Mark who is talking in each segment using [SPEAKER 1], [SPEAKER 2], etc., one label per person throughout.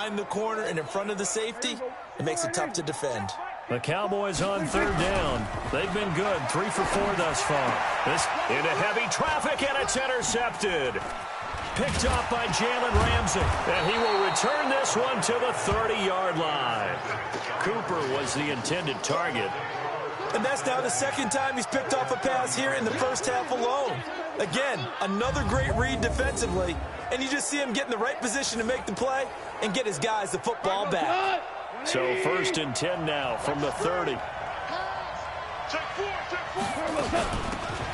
[SPEAKER 1] behind the corner and in front of the safety, it makes it tough to defend.
[SPEAKER 2] The Cowboys on third down. They've been good, 3 for 4 thus far. This into heavy traffic, and it's intercepted. Picked off by Jalen Ramsey, and he will return this one to the 30-yard line. Cooper was the intended target.
[SPEAKER 1] And that's now the second time he's picked off a pass here in the first half alone. Again, another great read defensively, and you just see him get in the right position to make the play and get his guys the football back.
[SPEAKER 2] So 1st and 10 now from the 30.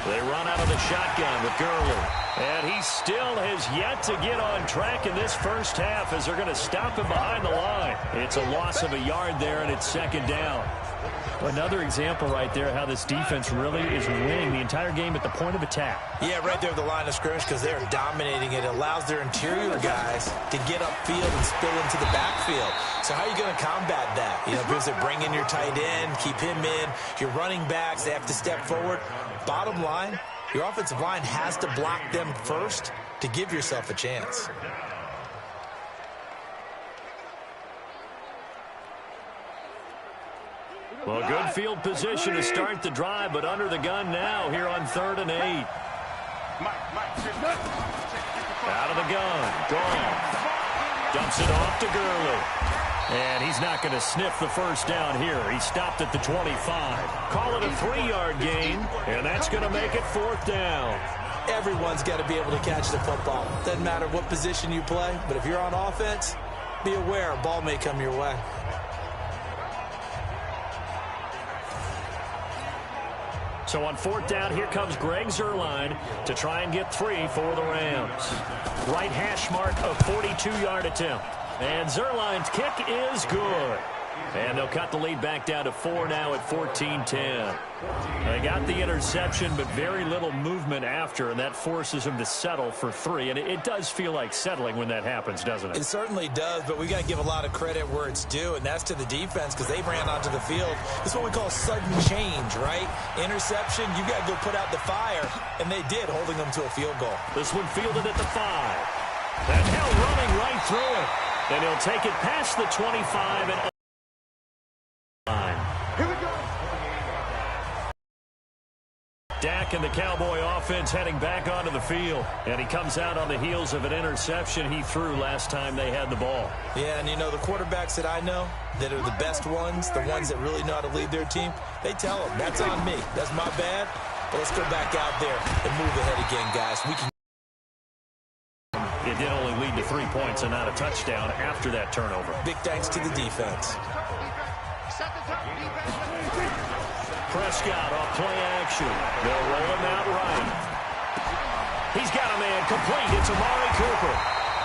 [SPEAKER 2] They run out of the shotgun with Gurley. And he still has yet to get on track in this first half as they're going to stop him behind the line. It's a loss of a yard there, and it's 2nd down. Another example right there how this defense really is winning the entire game at the point of attack.
[SPEAKER 1] Yeah, right there at the line of scrimmage because they're dominating it. It allows their interior guys to get upfield and spill into the backfield. So how are you going to combat that? You know, because they bring in your tight end, keep him in. Your running backs, they have to step forward. Bottom line, your offensive line has to block them first to give yourself a chance.
[SPEAKER 2] Well, good field position to start the drive, but under the gun now here on 3rd and 8. Out of the gun. Goff dumps it off to Gurley. And he's not going to sniff the first down here. He stopped at the 25. Call it a 3-yard gain, and that's going to make it 4th down.
[SPEAKER 1] Everyone's got to be able to catch the football. Doesn't matter what position you play, but if you're on offense, be aware a ball may come your way.
[SPEAKER 2] So on 4th down, here comes Greg Zuerlein to try and get 3 for the Rams. Right hash mark, a 42-yard attempt. And Zuerlein's kick is good. And they'll cut the lead back down to 4 now at 14-10. They got the interception, but very little movement after, and that forces them to settle for 3. And it does feel like settling when that happens, doesn't it?
[SPEAKER 1] It certainly does, but we got to give a lot of credit where it's due, and that's to the defense because they ran onto the field. This is what we call sudden change, right? Interception, you got to go put out the fire, and they did, holding them to a field goal.
[SPEAKER 2] This one fielded at the 5. And now running right through it. And he'll take it past the 25 and here we go. Dak and the Cowboy offense heading back onto the field. And he comes out on the heels of an interception he threw last time they had the ball.
[SPEAKER 1] Yeah, and you know, the quarterbacks that I know that are the best ones, the ones that really know how to lead their team, they tell them, that's on me. That's my bad. But let's go back out there and move ahead again, guys. We can.
[SPEAKER 2] It did only lead to 3 points and not a touchdown after that turnover.
[SPEAKER 1] Big thanks to the defense.
[SPEAKER 2] Prescott off play action. They'll roll him out right. He's got a man complete. It's Amari Cooper.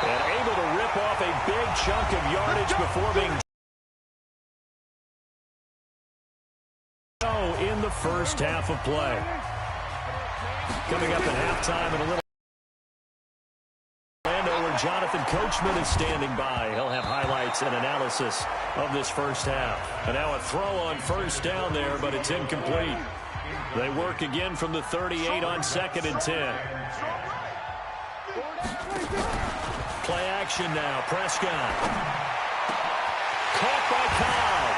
[SPEAKER 2] And able to rip off a big chunk of yardage before being in the first half of play. Coming up at halftime in a little. Jonathan Coachman is standing by. He'll have highlights and analysis of this first half. And now a throw on 1st down there, but it's incomplete. They work again from the 38 on 2nd and 10. Play action now. Prescott. Caught by Cobb.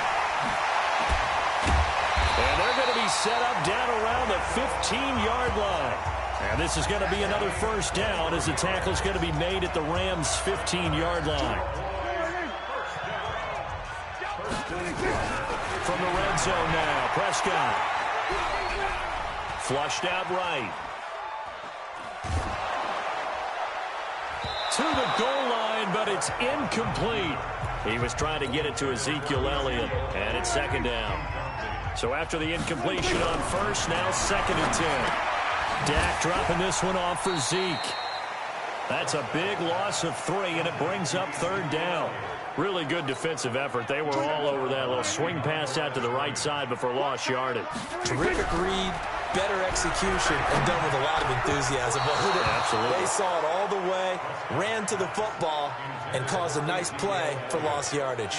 [SPEAKER 2] And they're going to be set up down around the 15-yard line. And this is going to be another 1st down as the tackle's going to be made at the Rams' 15-yard line. From the red zone now, Prescott. Flushed out right. To the goal line, but it's incomplete. He was trying to get it to Ezekiel Elliott, and it's 2nd down. So after the incompletion on 1st, now 2nd and 10. Dak dropping this one off for Zeke. That's a big loss of 3, and it brings up 3rd down. Really good defensive effort. They were all over that little swing pass out to the right side before lost yardage.
[SPEAKER 1] Terrific read, better execution, and done with a lot of enthusiasm.
[SPEAKER 2] Absolutely.
[SPEAKER 1] They saw it all the way, ran to the football, and caused a nice play for lost yardage.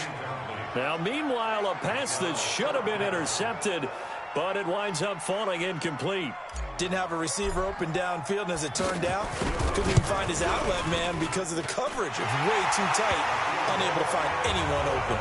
[SPEAKER 2] Now, meanwhile, a pass that should have been intercepted, but it winds up falling incomplete.
[SPEAKER 1] Didn't have a receiver open downfield, and as it turned out, couldn't even find his outlet man because of the coverage. It's way too tight unable to find anyone open.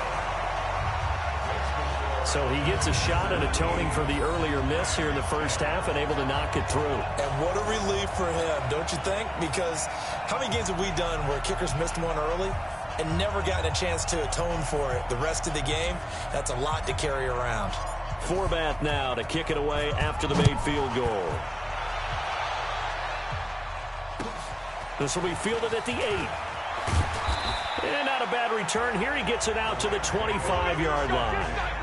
[SPEAKER 2] So he gets a shot at atoning for the earlier miss here in the first half and able to knock it through.
[SPEAKER 1] And what a relief for him, don't you think? Because how many games have we done where kickers missed one early and never gotten a chance to atone for it the rest of the game? That's a lot to carry around.
[SPEAKER 2] Forbath now to kick it away after the made field goal. This will be fielded at the 8. And not a bad return here. He gets it out to the 25-yard line.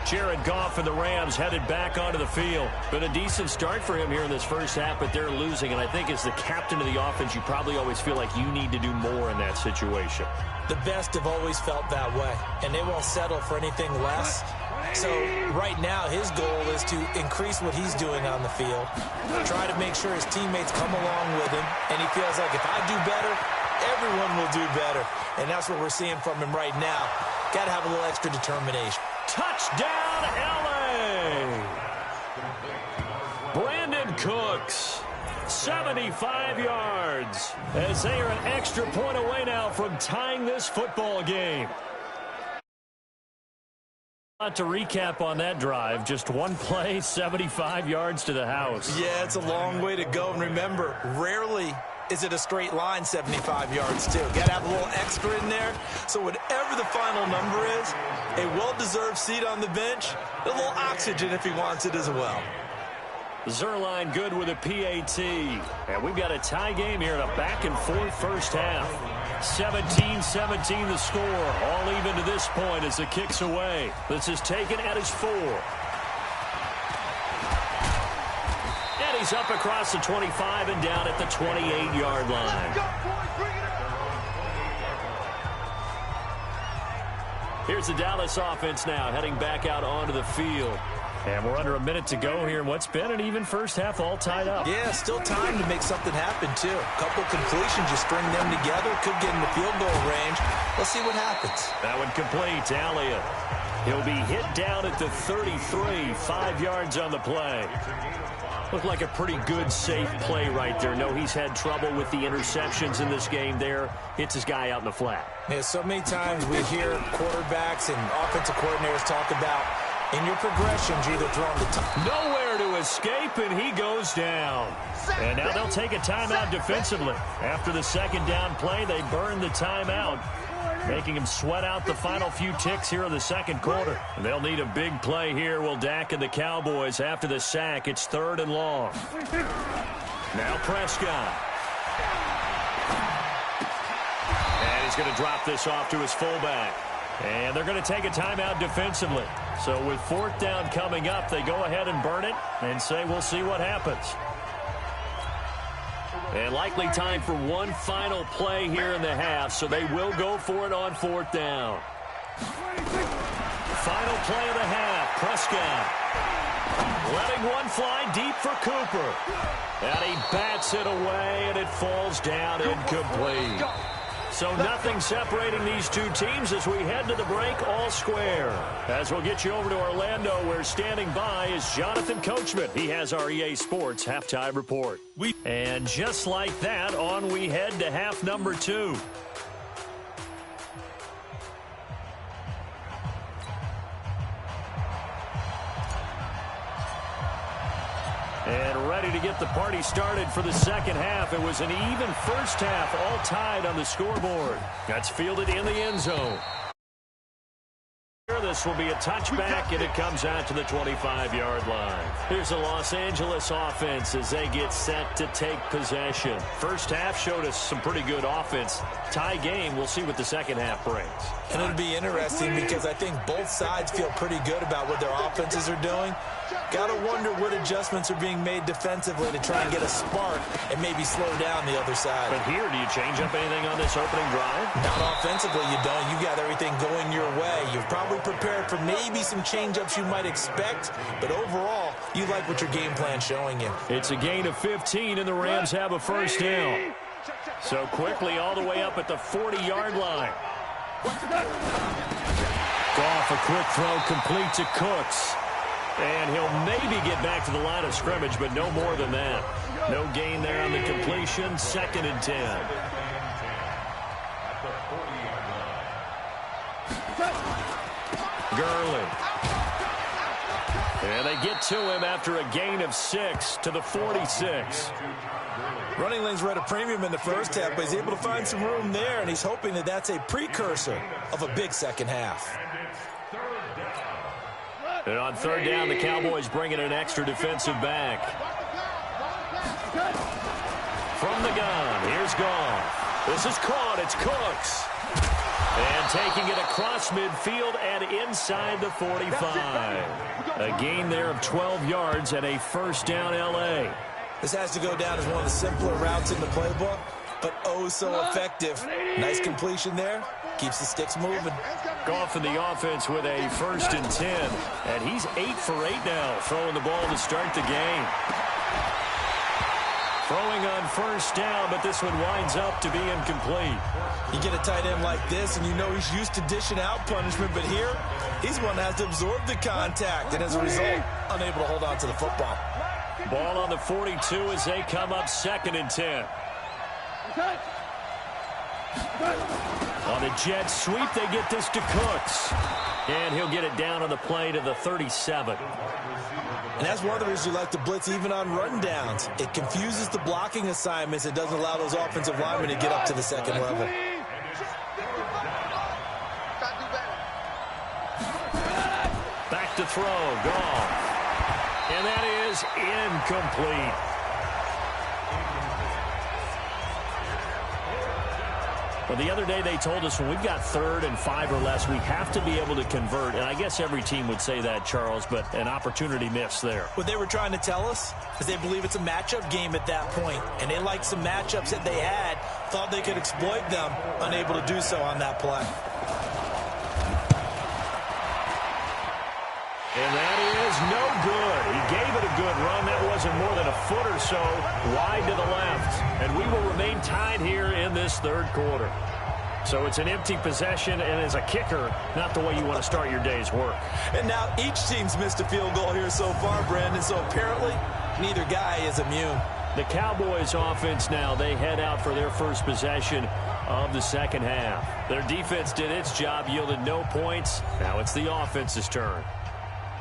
[SPEAKER 2] Jared Goff and the Rams headed back onto the field. Been a decent start for him here in this first half, but they're losing. And I think as the captain of the offense, you probably always feel like you need to do more in that situation.
[SPEAKER 1] The best have always felt that way, and they won't settle for anything less. So right now his goal is to increase what he's doing on the field, try to make sure his teammates come along with him, and he feels like if I do better, everyone will do better. And that's what we're seeing from him right now. Got to have a little extra determination.
[SPEAKER 2] Touchdown, L.A. Brandon Cooks, 75 yards, as they are an extra point away now from tying this football game. To recap on that drive, just one play, 75 yards to the house.
[SPEAKER 1] Yeah, it's a long way to go. And remember, rarely is it a straight line 75 yards, too. Got to have a little extra in there. So whatever the final number is, a well-deserved seat on the bench, a little oxygen if he wants it as well.
[SPEAKER 2] Zerline good with a PAT. And we've got a tie game here in a back-and-forth first half. 17-17 the score. All even to this point as the kick's away. This is taken at his 4. And he's up across the 25 and down at the 28-yard line. Here's the Dallas offense now heading back out onto the field. And we're under a minute to go here in what's been an even first half, all tied up.
[SPEAKER 1] Yeah, still time to make something happen, too. A couple completions, you string them together, could get in the field goal range. Let's see what happens.
[SPEAKER 2] That one complete to Elliott. He'll be hit down at the 33, 5 yards on the play. Looked like a pretty good, safe play right there. No, he's had trouble with the interceptions in this game there. Hits his guy out in the flat.
[SPEAKER 1] Yeah, so many times we hear quarterbacks and offensive coordinators talk about in your progressions, you're either throwing the top.
[SPEAKER 2] Nowhere to escape, and he goes down. And now they'll take a timeout defensively. After the second down play, they burn the timeout, making him sweat out the final few ticks here in the second quarter. They'll need a big play here, will Dak and the Cowboys after the sack. It's 3rd and long. Now Prescott. And he's going to drop this off to his fullback. And they're going to take a timeout defensively. So with 4th down coming up, they go ahead and burn it and say we'll see what happens. And likely time for one final play here in the half, so they will go for it on 4th down. Final play of the half, Prescott. Letting one fly deep for Cooper. And he bats it away, and it falls down incomplete. So nothing separating these two teams as we head to the break, all square. As we'll get you over to Orlando, where standing by is Jonathan Coachman. He has our EA Sports halftime report. And just like that, on we head to half number 2. And ready to get the party started for the second half. It was an even first half, all tied on the scoreboard. That's fielded in the end zone. This will be a touchback, and it comes out to the 25-yard line. Here's the Los Angeles offense as they get set to take possession. First half showed us some pretty good offense. Tie game, we'll see what the second half brings.
[SPEAKER 1] And it'll be interesting because I think both sides feel pretty good about what their offenses are doing. Got to wonder what adjustments are being made defensively to try and get a spark and maybe slow down the other side.
[SPEAKER 2] But here, do you change up anything on this opening drive?
[SPEAKER 1] Not offensively, you don't. You got everything going your way. You've probably prepared for maybe some change-ups you might expect, but overall, you like what your game plan's showing you.
[SPEAKER 2] It's a gain of 15, and the Rams have a first down. So quickly all the way up at the 40-yard line. Goff, a quick throw complete to Cooks. And he'll maybe get back to the line of scrimmage, but no more than that. No gain there on the completion. 2nd and 10. Gurley. And they get to him after a gain of 6 to the 46.
[SPEAKER 1] Running lanes were at a premium in the first half, but he's able to find some room there, and he's hoping that that's a precursor of a big second half.
[SPEAKER 2] And on 3rd down, the Cowboys bring in an extra defensive back. From the gun, here's Goff. This is caught. It's Cooks. And taking it across midfield and inside the 45. A gain there of 12 yards and a 1st down L.A.
[SPEAKER 1] This has to go down as one of the simpler routes in the playbook, but oh so effective. Nice completion there. Keeps the sticks moving.
[SPEAKER 2] Goff in the offense with a 1st and 10. And he's 8 for 8 now, throwing the ball to start the game. Throwing on 1st down, but this one winds up to be incomplete.
[SPEAKER 1] You get a tight end like this, and you know he's used to dishing out punishment, but here, he's one that has to absorb the contact, and as a result, unable to hold on to the football.
[SPEAKER 2] Ball on the 42 as they come up 2nd and 10. On the jet sweep, they get this to Cooks. And he'll get it down on the play to the 37.
[SPEAKER 1] And that's one of the reasons you like to blitz even on rundowns. It confuses the blocking assignments. It doesn't allow those offensive linemen to get up to the 2nd level.
[SPEAKER 2] Back to throw. Goff. And that is incomplete. Well, the other day they told us when we've got 3rd and 5 or less, we have to be able to convert. And I guess every team would say that, Charles, but an opportunity missed there.
[SPEAKER 1] What they were trying to tell us is they believe it's a matchup game at that point. And they liked some matchups that they had, thought they could exploit them, unable to do so on that play.
[SPEAKER 2] And that is no good. He gave it a good run. That wasn't more than a foot or so wide to the left. And we will remain tied here in this 3rd quarter. So it's an empty possession, and as a kicker, not the way you want to start your day's work.
[SPEAKER 1] And now each team's missed a field goal here so far, Brandon, so apparently neither guy is immune.
[SPEAKER 2] The Cowboys offense now, they head out for their first possession of the 2nd half. Their defense did its job, yielded no points. Now it's the offense's turn.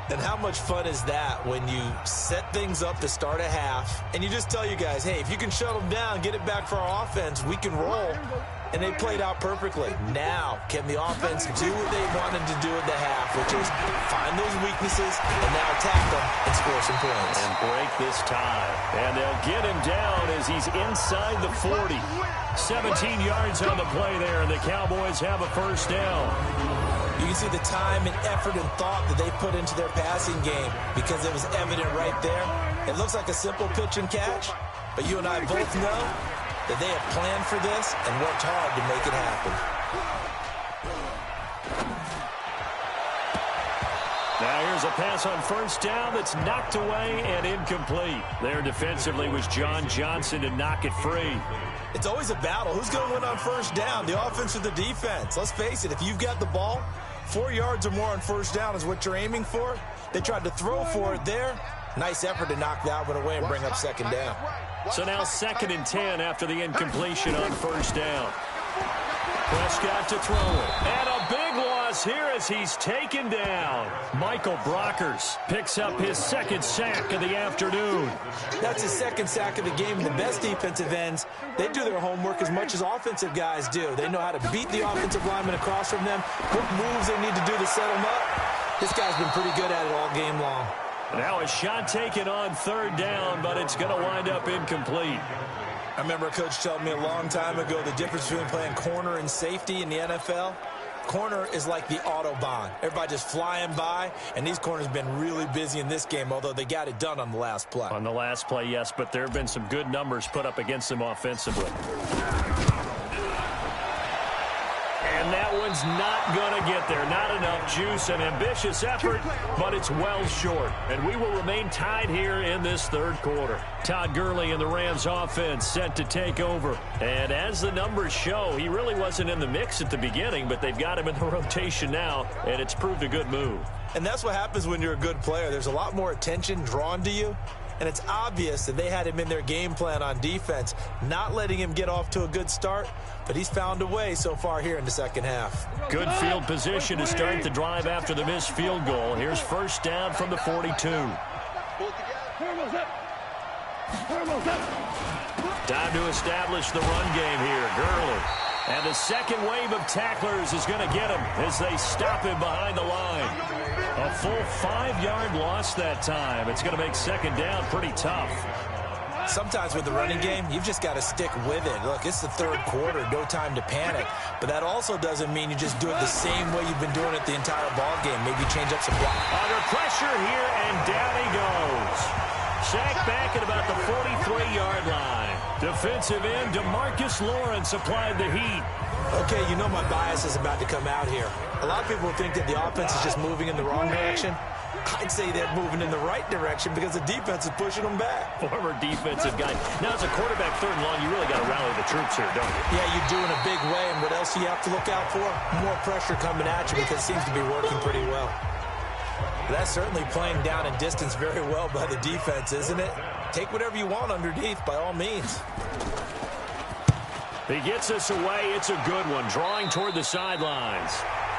[SPEAKER 1] And how much fun is that when you set things up to start a half and you just tell you guys, hey, if you can shut them down, get it back for our offense, we can roll. And they played out perfectly. Now, can the offense do what they wanted to do at the half, which is find those weaknesses and now attack them and score some points.
[SPEAKER 2] And break this tie. And they'll get him down as he's inside the 40. 17 yards on the play there, and the Cowboys have a 1st down.
[SPEAKER 1] You can see the time and effort and thought that they put into their passing game because it was evident right there. It looks like a simple pitch and catch, but you and I both know that they have planned for this and worked hard to make it happen.
[SPEAKER 2] Now here's a pass on 1st down that's knocked away and incomplete. There defensively was John Johnson to knock it free.
[SPEAKER 1] It's always a battle. Who's going to win on 1st down, the offense or the defense? Let's face it, if you've got the ball, 4 yards or more on 1st down is what you're aiming for. They tried to throw for it there. Nice effort to knock that one away and bring up 2nd down.
[SPEAKER 2] So now 2nd and 10 after the incompletion on 1st down. Prescott to throw it. And a big loss here as he's taken down. Michael Brockers picks up his 2nd sack of the afternoon.
[SPEAKER 1] That's his 2nd sack of the game. The best defensive ends, they do their homework as much as offensive guys do. They know how to beat the offensive lineman across from them, what moves they need to do to set them up. This guy's been pretty good at it all game long.
[SPEAKER 2] Now a shot taken on 3rd down, but it's going to wind up incomplete.
[SPEAKER 1] I remember a coach telling me a long time ago the difference between playing corner and safety in the NFL. Corner is like the Autobahn. Everybody just flying by, and these corners have been really busy in this game, although they got it done on the last play.
[SPEAKER 2] On the last play, yes, but there have been some good numbers put up against them offensively. And that one's not going to get there. Not enough juice, an ambitious effort, but it's well short. And we will remain tied here in this 3rd quarter. Todd Gurley and the Rams offense set to take over. And as the numbers show, he really wasn't in the mix at the beginning, but they've got him in the rotation now, and it's proved a good move.
[SPEAKER 1] And that's what happens when you're a good player. There's a lot more attention drawn to you. and it's obvious that they had him in their game plan on defense, not letting him get off to a good start, but he's found a way so far here in the second half.
[SPEAKER 2] Good field position to start the drive after the missed field goal. Here's first down from the 42. Time to establish the run game here. Gurley. And the second wave of tacklers is going to get him as they stop him behind the line. A full 5-yard loss that time. It's going to make second down pretty tough.
[SPEAKER 1] Sometimes with the running game, you've just got to stick with it. Look, it's the third quarter, no time to panic. But that also doesn't mean you just do it the same way you've been doing it the entire ball game. Maybe change up some block.
[SPEAKER 2] Under pressure here, and down he goes. Sacked back at about the 43-yard line. Defensive end DeMarcus Lawrence applied the heat.
[SPEAKER 1] Okay, you know my bias is about to come out here. A lot of people think that the offense is just moving in the wrong direction. I'd say they're moving in the right direction because the defense is pushing them back.
[SPEAKER 2] Former defensive guy. Now, as a quarterback, third and long, you really got to rally the troops here, don't you?
[SPEAKER 1] Yeah, you do in a big way. And what else do you have to look out for? More pressure coming at you because it seems to be working pretty well. That's certainly playing down and distance very well by the defense, isn't it? Take whatever you want underneath, by all means.
[SPEAKER 2] He gets us away. It's a good one, drawing toward the sidelines.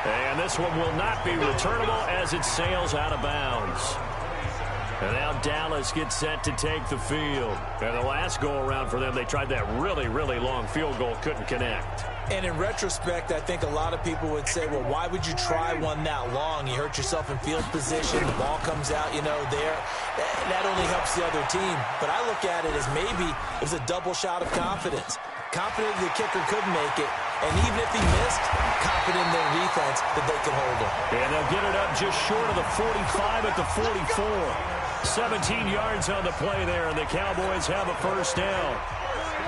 [SPEAKER 2] And this one will not be returnable as it sails out of bounds. And now Dallas gets set to take the field. And the last go-around for them, they tried that really, really long field goal, couldn't connect.
[SPEAKER 1] And in retrospect, I think a lot of people would say, well, why would you try one that long? You hurt yourself in field position. The ball comes out, you know, there. That only helps the other team. But I look at it as maybe it was a double shot of confidence. Confident the kicker could make it. And even if he missed, confident in their defense that they can hold him.
[SPEAKER 2] And they'll get it up just short of the 45 at the 44. 17 yards on the play there, and the Cowboys have a first down.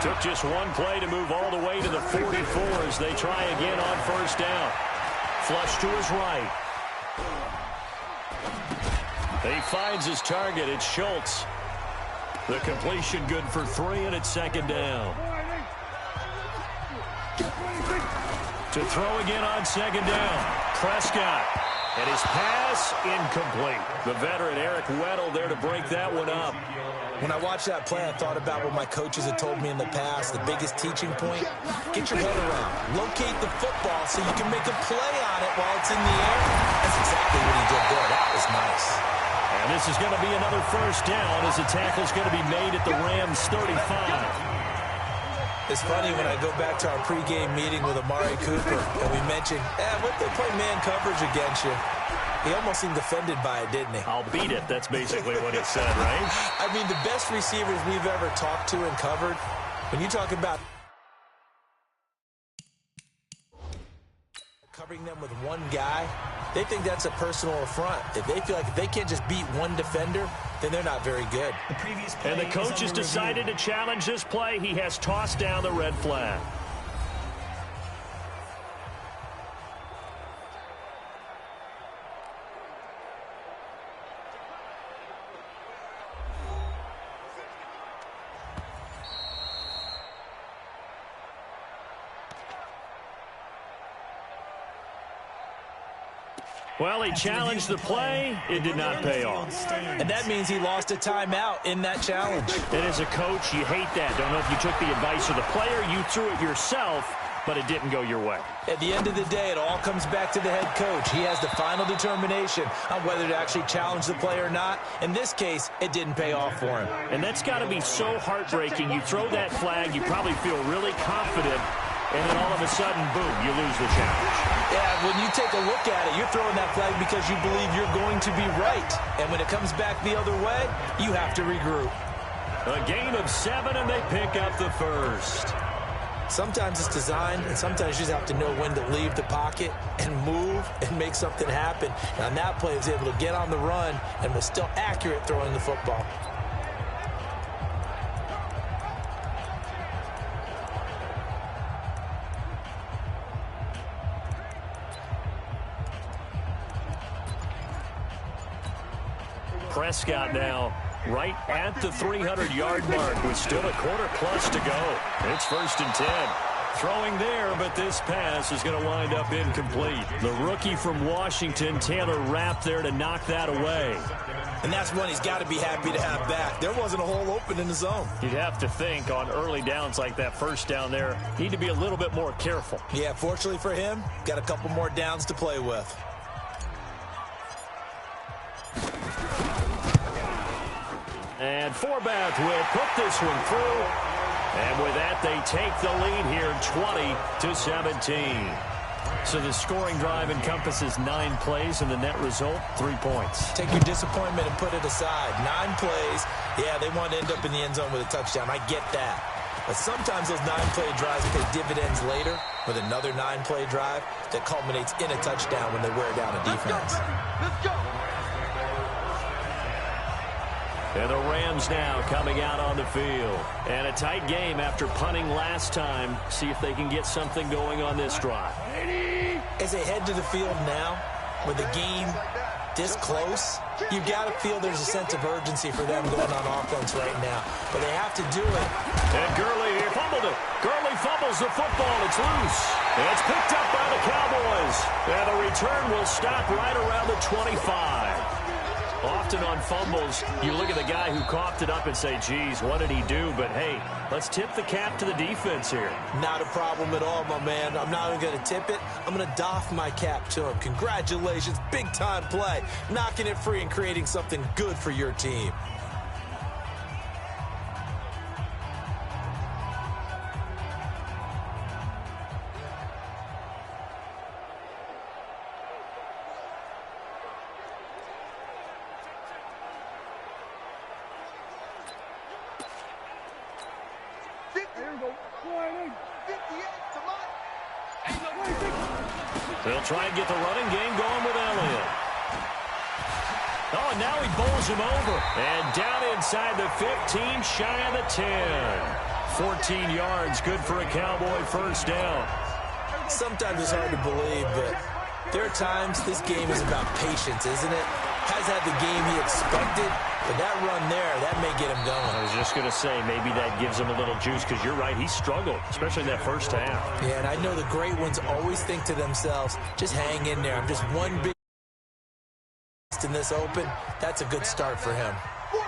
[SPEAKER 2] Took just one play to move all the way to the 44 as they try again on first down. Flush to his right. He finds his target. It's Schultz. The completion good for 3, and it's second down. To throw again on second down. Prescott. And his pass incomplete. The veteran Eric Weddle there to break that one up.
[SPEAKER 1] When I watched that play, I thought about what my coaches had told me in the past. The biggest teaching point, get your head around. Locate the football so you can make a play on it while it's in the air. That's exactly what he did there. That was nice.
[SPEAKER 2] And this is going to be another first down as the tackle's going to be made at the Rams 35.
[SPEAKER 1] It's funny when I go back to our pregame meeting with Amari Cooper and we mentioned, what they play man coverage against you. He almost seemed offended by it, didn't he?
[SPEAKER 2] I'll beat it. That's basically what he said, right?
[SPEAKER 1] I mean, the best receivers we've ever talked to and covered, when you talk about covering them with one guy, they think that's a personal affront. If they feel like if they can't just beat one defender, then they're not very good.
[SPEAKER 2] And the coach has decided to challenge this play. He has tossed down the red flag. Well, he challenged the play. It did not pay off.
[SPEAKER 1] And that means he lost a timeout in that challenge.
[SPEAKER 2] And as a coach, you hate that. Don't know if you took the advice of the player. You threw it yourself, but it didn't go your way.
[SPEAKER 1] At the end of the day, it all comes back to the head coach. He has the final determination on whether to actually challenge the play or not. In this case, it didn't pay off for him.
[SPEAKER 2] And that's got to be so heartbreaking. You throw that flag, you probably feel really confident, and then all of a sudden, boom, you lose the challenge.
[SPEAKER 1] Yeah, when you take a look at it, you're throwing that flag because you believe you're going to be right. And when it comes back the other way, you have to regroup.
[SPEAKER 2] A gain of 7, and they pick up the first.
[SPEAKER 1] Sometimes it's designed, and sometimes you just have to know when to leave the pocket and move and make something happen. And on that play, he was able to get on the run and was still accurate throwing the football.
[SPEAKER 2] Prescott now right at the 300-yard mark with still a quarter plus to go. It's 1st and 10. Throwing there, but this pass is going to wind up incomplete. The rookie from Washington, Taylor Rapp, there to knock that away.
[SPEAKER 1] And that's one he's got to be happy to have back. There wasn't a hole open in the zone.
[SPEAKER 2] You'd have to think on early downs like that first down there, need to be a little bit more careful.
[SPEAKER 1] Yeah, fortunately for him, got a couple more downs to play with.
[SPEAKER 2] And Forbath will put this one through. And with that, they take the lead here 20-17. So the scoring drive encompasses 9 plays, and the net result, 3 points.
[SPEAKER 1] Take your disappointment and put it aside. 9 plays. Yeah, they want to end up in the end zone with a touchdown. I get that. But sometimes those 9-play drives pay dividends later with another 9-play drive that culminates in a touchdown when they wear down a defense.
[SPEAKER 3] Let's go.
[SPEAKER 2] And the Rams now coming out on the field. And a tight game after punting last time. See if they can get something going on this drive.
[SPEAKER 1] As they head to the field now, with the game this close, you've got to feel there's a sense of urgency for them going on offense right now. But they have to do it.
[SPEAKER 2] And Gurley here fumbled it. Gurley fumbles the football. It's loose. And it's picked up by the Cowboys. And the return will stop right around the 25. Often on fumbles, you look at the guy who coughed it up and say, geez, what did he do? But, hey, let's tip the cap to the defense here.
[SPEAKER 1] Not a problem at all, my man. I'm not even going to tip it. I'm going to doff my cap to him. Congratulations. Big-time play. Knocking it free and creating something good for your team.
[SPEAKER 2] They'll try and get the running game going with Elliott. Oh, and now he bowls him over. And down inside the 15, shy of the 10. 14 yards, good for a Cowboy first down.
[SPEAKER 1] Sometimes it's hard to believe, but there are times this game is about patience, isn't it? Has had the game he expected, but that run there, that may get him going.
[SPEAKER 2] I was just going to say, maybe that gives him a little juice, because you're right, he struggled, especially in that first half.
[SPEAKER 1] Yeah, and I know the great ones always think to themselves, just hang in there. I'm just one big in this open. That's a good start for him.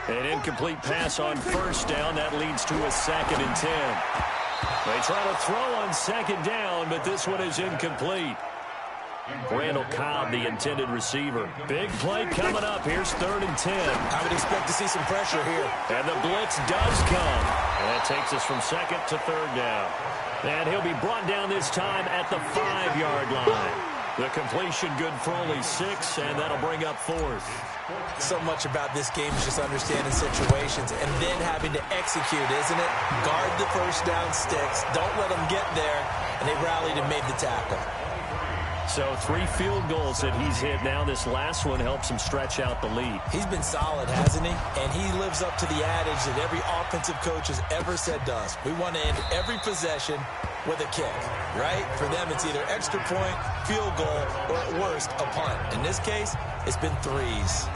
[SPEAKER 2] An incomplete pass on first down. That leads to a 2nd and 10. They try to throw on 2nd down, but this one is incomplete. Randall Cobb, the intended receiver. Big play coming up. Here's 3rd and 10.
[SPEAKER 1] I would expect to see some pressure here.
[SPEAKER 2] And the blitz does come. And that takes us from 2nd to 3rd down. And he'll be brought down this time at the 5-yard line. The completion good for only 6, and that'll bring up 4th.
[SPEAKER 1] So much about this game is just understanding situations and then having to execute, isn't it? Guard the first down sticks. Don't let them get there. And they rallied and made the tackle.
[SPEAKER 2] So 3 field goals that he's hit now. This last one helps him stretch out the lead.
[SPEAKER 1] He's been solid, hasn't he? And he lives up to the adage that every offensive coach has ever said to us. We want to end every possession with a kick, right? For them, it's either extra point, field goal, or at worst, a punt. In this case, it's been 3s.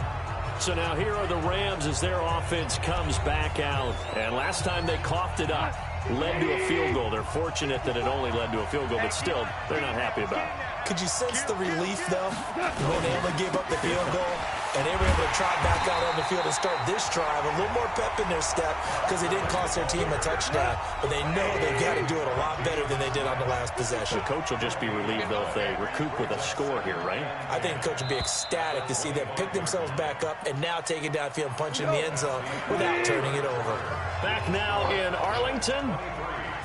[SPEAKER 2] So now here are the Rams as their offense comes back out. And last time they coughed it up, led to a field goal. They're fortunate that it only led to a field goal, but still, they're not happy about it.
[SPEAKER 1] Could you sense the relief, though, when they only gave up the field goal and they were able to trot back out on the field and start this drive? A little more pep in their step because they didn't cost their team a touchdown, but they know they've got to do it a lot better than they did on the last possession.
[SPEAKER 2] The coach will just be relieved, though, if they recoup with a score here, right?
[SPEAKER 1] I think the coach will be ecstatic to see them pick themselves back up and now take it downfield and punch in the end zone without turning it over.
[SPEAKER 2] Back now in Arlington.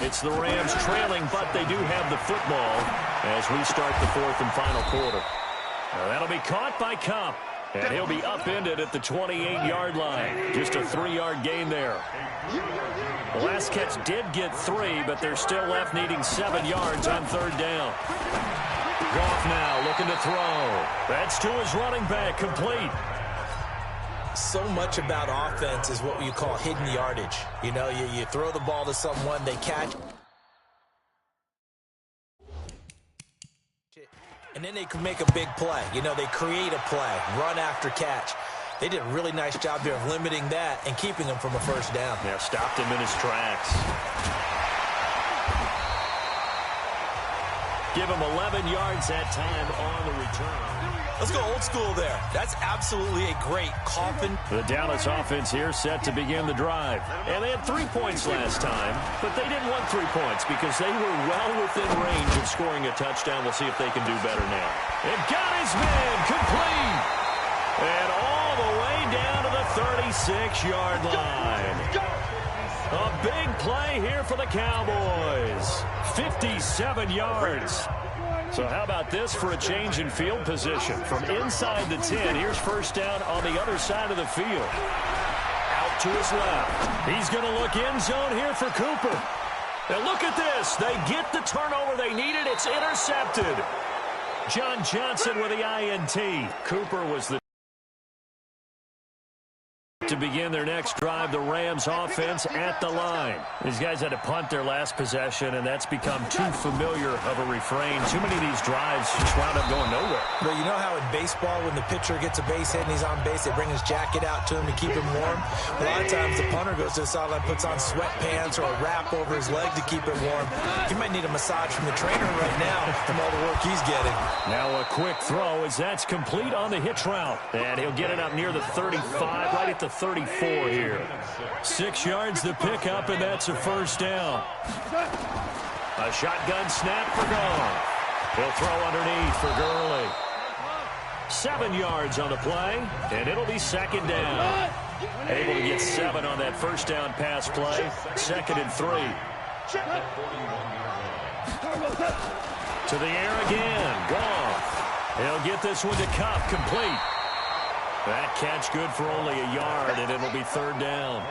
[SPEAKER 2] It's the Rams trailing, but they do have the football as we start the 4th and final quarter. Now that'll be caught by Kupp, and he'll be upended at the 28-yard line. Just a 3-yard gain there. The last catch did get 3, but they're still left needing 7 yards on 3rd down. Goff now looking to throw. That's to his running back, complete.
[SPEAKER 1] So much about offense is what you call hidden yardage. You know, you throw the ball to someone, they catch it, and then they can make a big play. You know, they create a play, run after catch. They did a really nice job there of limiting that and keeping him from a first down.
[SPEAKER 2] Yeah, stopped him in his tracks. Give him 11 yards that time on the return.
[SPEAKER 1] Let's go old school there. That's absolutely a great coffin.
[SPEAKER 2] The Dallas offense here set to begin the drive. And they had 3 points last time, but they didn't want 3 points because they were well within range of scoring a touchdown. We'll see if they can do better now. And got his man complete. And all the way down to the 36-yard line. A big play here for the Cowboys. 57 yards. So how about this for a change in field position? From inside the 10, here's first down on the other side of the field. Out to his left. He's going to look end zone here for Cooper. And look at this. They get the turnover they needed. It's intercepted. John Johnson with the INT. Cooper was the to begin their next drive. The Rams offense at the line. These guys had to punt their last possession, and that's become too familiar of a refrain. Too many of these drives just wound up going nowhere.
[SPEAKER 1] But you know how in baseball, when the pitcher gets a base hit and he's on base, they bring his jacket out to him to keep him warm? A lot of times the punter goes to the sideline, puts on sweatpants or a wrap over his leg to keep it warm. He might need a massage from the trainer right now from all the work he's getting.
[SPEAKER 2] Now a quick throw as that's complete on the hitch route. And he'll get it up near the 35, right at the 34 here. 6 yards to pick up, and that's a first down. A shotgun snap for Goff. He'll throw underneath for Gurley. 7 yards on the play, and it'll be second down. Able to get 7 on that first down pass play. 2nd and 3. To the air again. Goff. He'll get this one to Kupp, complete. That catch good for only a yard, and it'll be third down.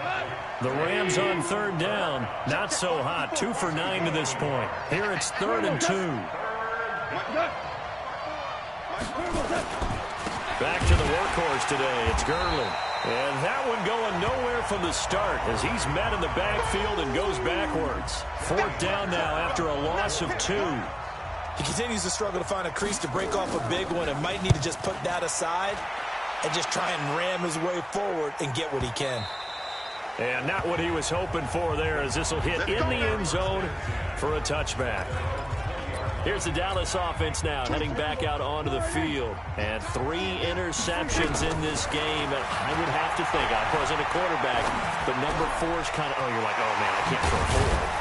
[SPEAKER 2] The Rams on third down. Not so hot. 2 for 9 to this point. Here it's 3rd and 2. Back to the workhorse today. It's Gurley. And that one going nowhere from the start as he's met in the backfield and goes backwards. 4th down now after a loss of 2.
[SPEAKER 1] He continues to struggle to find a crease to break off a big one and might need to just put that aside and just try and ram his way forward and get what he can.
[SPEAKER 2] And not what he was hoping for there, as this will hit in the end zone for a touchback. Here's the Dallas offense now heading back out onto the field. And 3 interceptions in this game. I would have to think, I wasn't a quarterback, but number 4 is kind of, oh, you're like, oh, man, I can't throw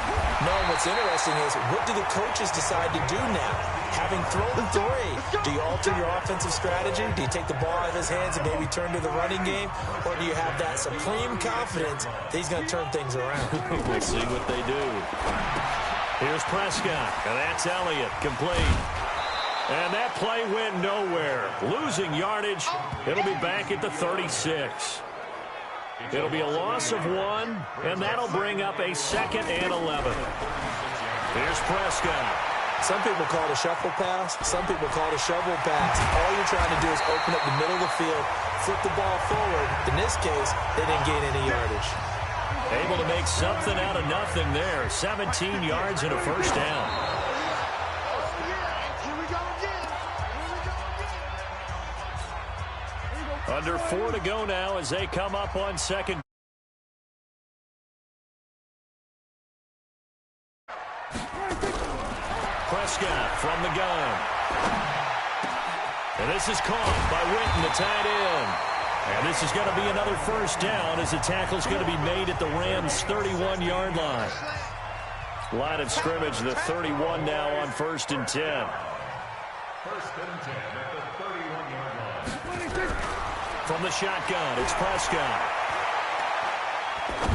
[SPEAKER 2] 4.
[SPEAKER 1] No, and what's interesting is, what do the coaches decide to do now? Having thrown 3, do you alter your offensive strategy? Do you take the ball out of his hands and maybe turn to the running game? Or do you have that supreme confidence that he's going to turn things around?
[SPEAKER 2] We'll see what they do. Here's Prescott, and that's Elliott, complete. And that play went nowhere. Losing yardage. It'll be back at the 36. It'll be a loss of 1, and that'll bring up a 2nd and 11. Here's Prescott.
[SPEAKER 1] Some people call it a shuffle pass. Some people call it a shovel pass. All you're trying to do is open up the middle of the field, flip the ball forward. In this case, they didn't gain any yardage.
[SPEAKER 2] Able to make something out of nothing there. 17 yards and a first down. Under 4 to go now as they come up on second. Prescott from the gun. And this is caught by Witten, the tight end. And this is going to be another first down as the tackle's going to be made at the Rams' 31-yard line. Line of scrimmage, the 31 now on 1st and 10.
[SPEAKER 3] 1st and 10 at the 31-yard line.
[SPEAKER 2] From the shotgun, it's Prescott.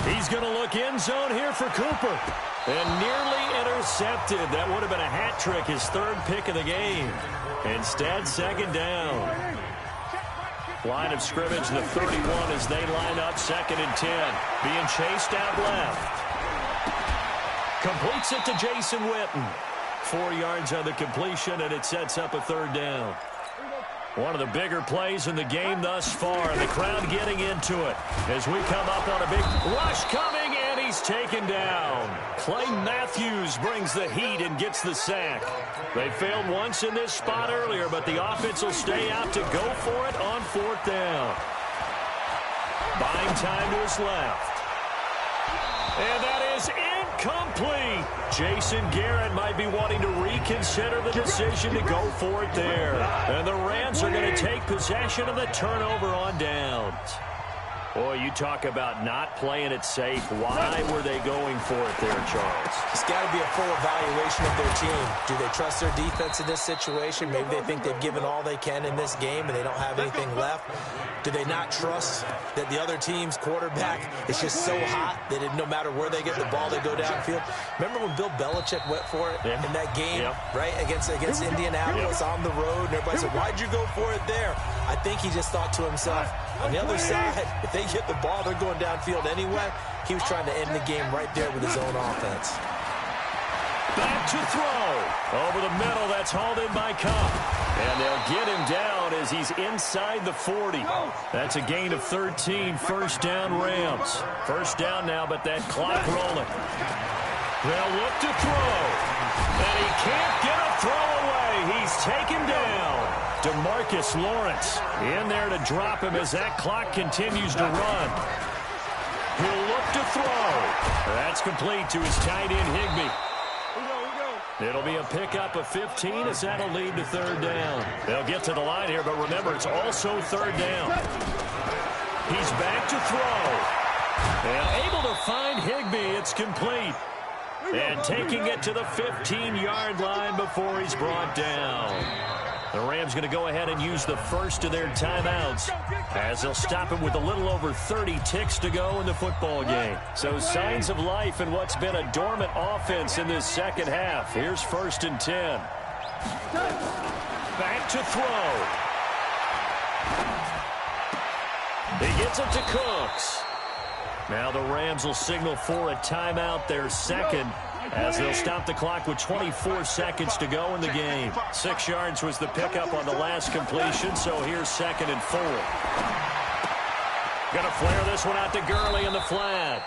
[SPEAKER 2] He's going to look end zone here for Cooper. And nearly intercepted. That would have been a hat trick, his 3rd pick of the game. Instead, 2nd down. Line of scrimmage, the 31 as they line up 2nd and 10. Being chased out left. Completes it to Jason Witten. 4 yards on the completion, and it sets up a 3rd down. One of the bigger plays in the game thus far, and the crowd getting into it as we come up on a big rush coming, and he's taken down. Clay Matthews brings the heat and gets the sack. They failed once in this spot earlier, but the offense will stay out to go for it on 4th down. Buying time to his left. And that is incomplete. Jason Garrett might be wanting to reconsider the decision to go for it there. And the Rams are going to take possession of the turnover on downs. Boy, you talk about not playing it safe. Why were they going for it there, Charles?
[SPEAKER 1] It's got to be a full evaluation of their team. Do they trust their defense in this situation? Maybe they think they've given all they can in this game and they don't have anything left. Do they not trust that the other team's quarterback is just so hot that no matter where they get the ball, they go downfield? Remember when Bill Belichick went for it in that game, right, against Indianapolis on the road? And everybody said, why'd you go for it there? I think he just thought to himself, on the other side, if they get the ball, they're going downfield anyway. He was trying to end the game right there with his own offense.
[SPEAKER 2] Back to throw. Over the middle, that's hauled in by Cup. And they'll get him down as he's inside the 40. That's a gain of 13, first down Rams. First down now, but that clock rolling. They'll look to throw. And he can't get a throw away. He's taken down. DeMarcus Lawrence in there to drop him as that clock continues to run. He'll look to throw. That's complete to his tight end, Higbee. It'll be a pickup of 15 as that'll lead to third down. They'll get to the line here, but remember, it's also third down. He's back to throw. And able to find Higbee. It's complete. And taking it to the 15-yard line before he's brought down. The Rams going to go ahead and use the first of their timeouts as they'll stop him with a little over 30 ticks to go in the football game. So signs of life in what's been a dormant offense in this second half. Here's 1st and 10. Back to throw. He gets it to Cooks. Now the Rams will signal for a timeout, their second, as they'll stop the clock with 24 seconds to go in the game. 6 yards was the pickup on the last completion, so here's 2nd and 4. Going to flare this one out to Gurley in the flat.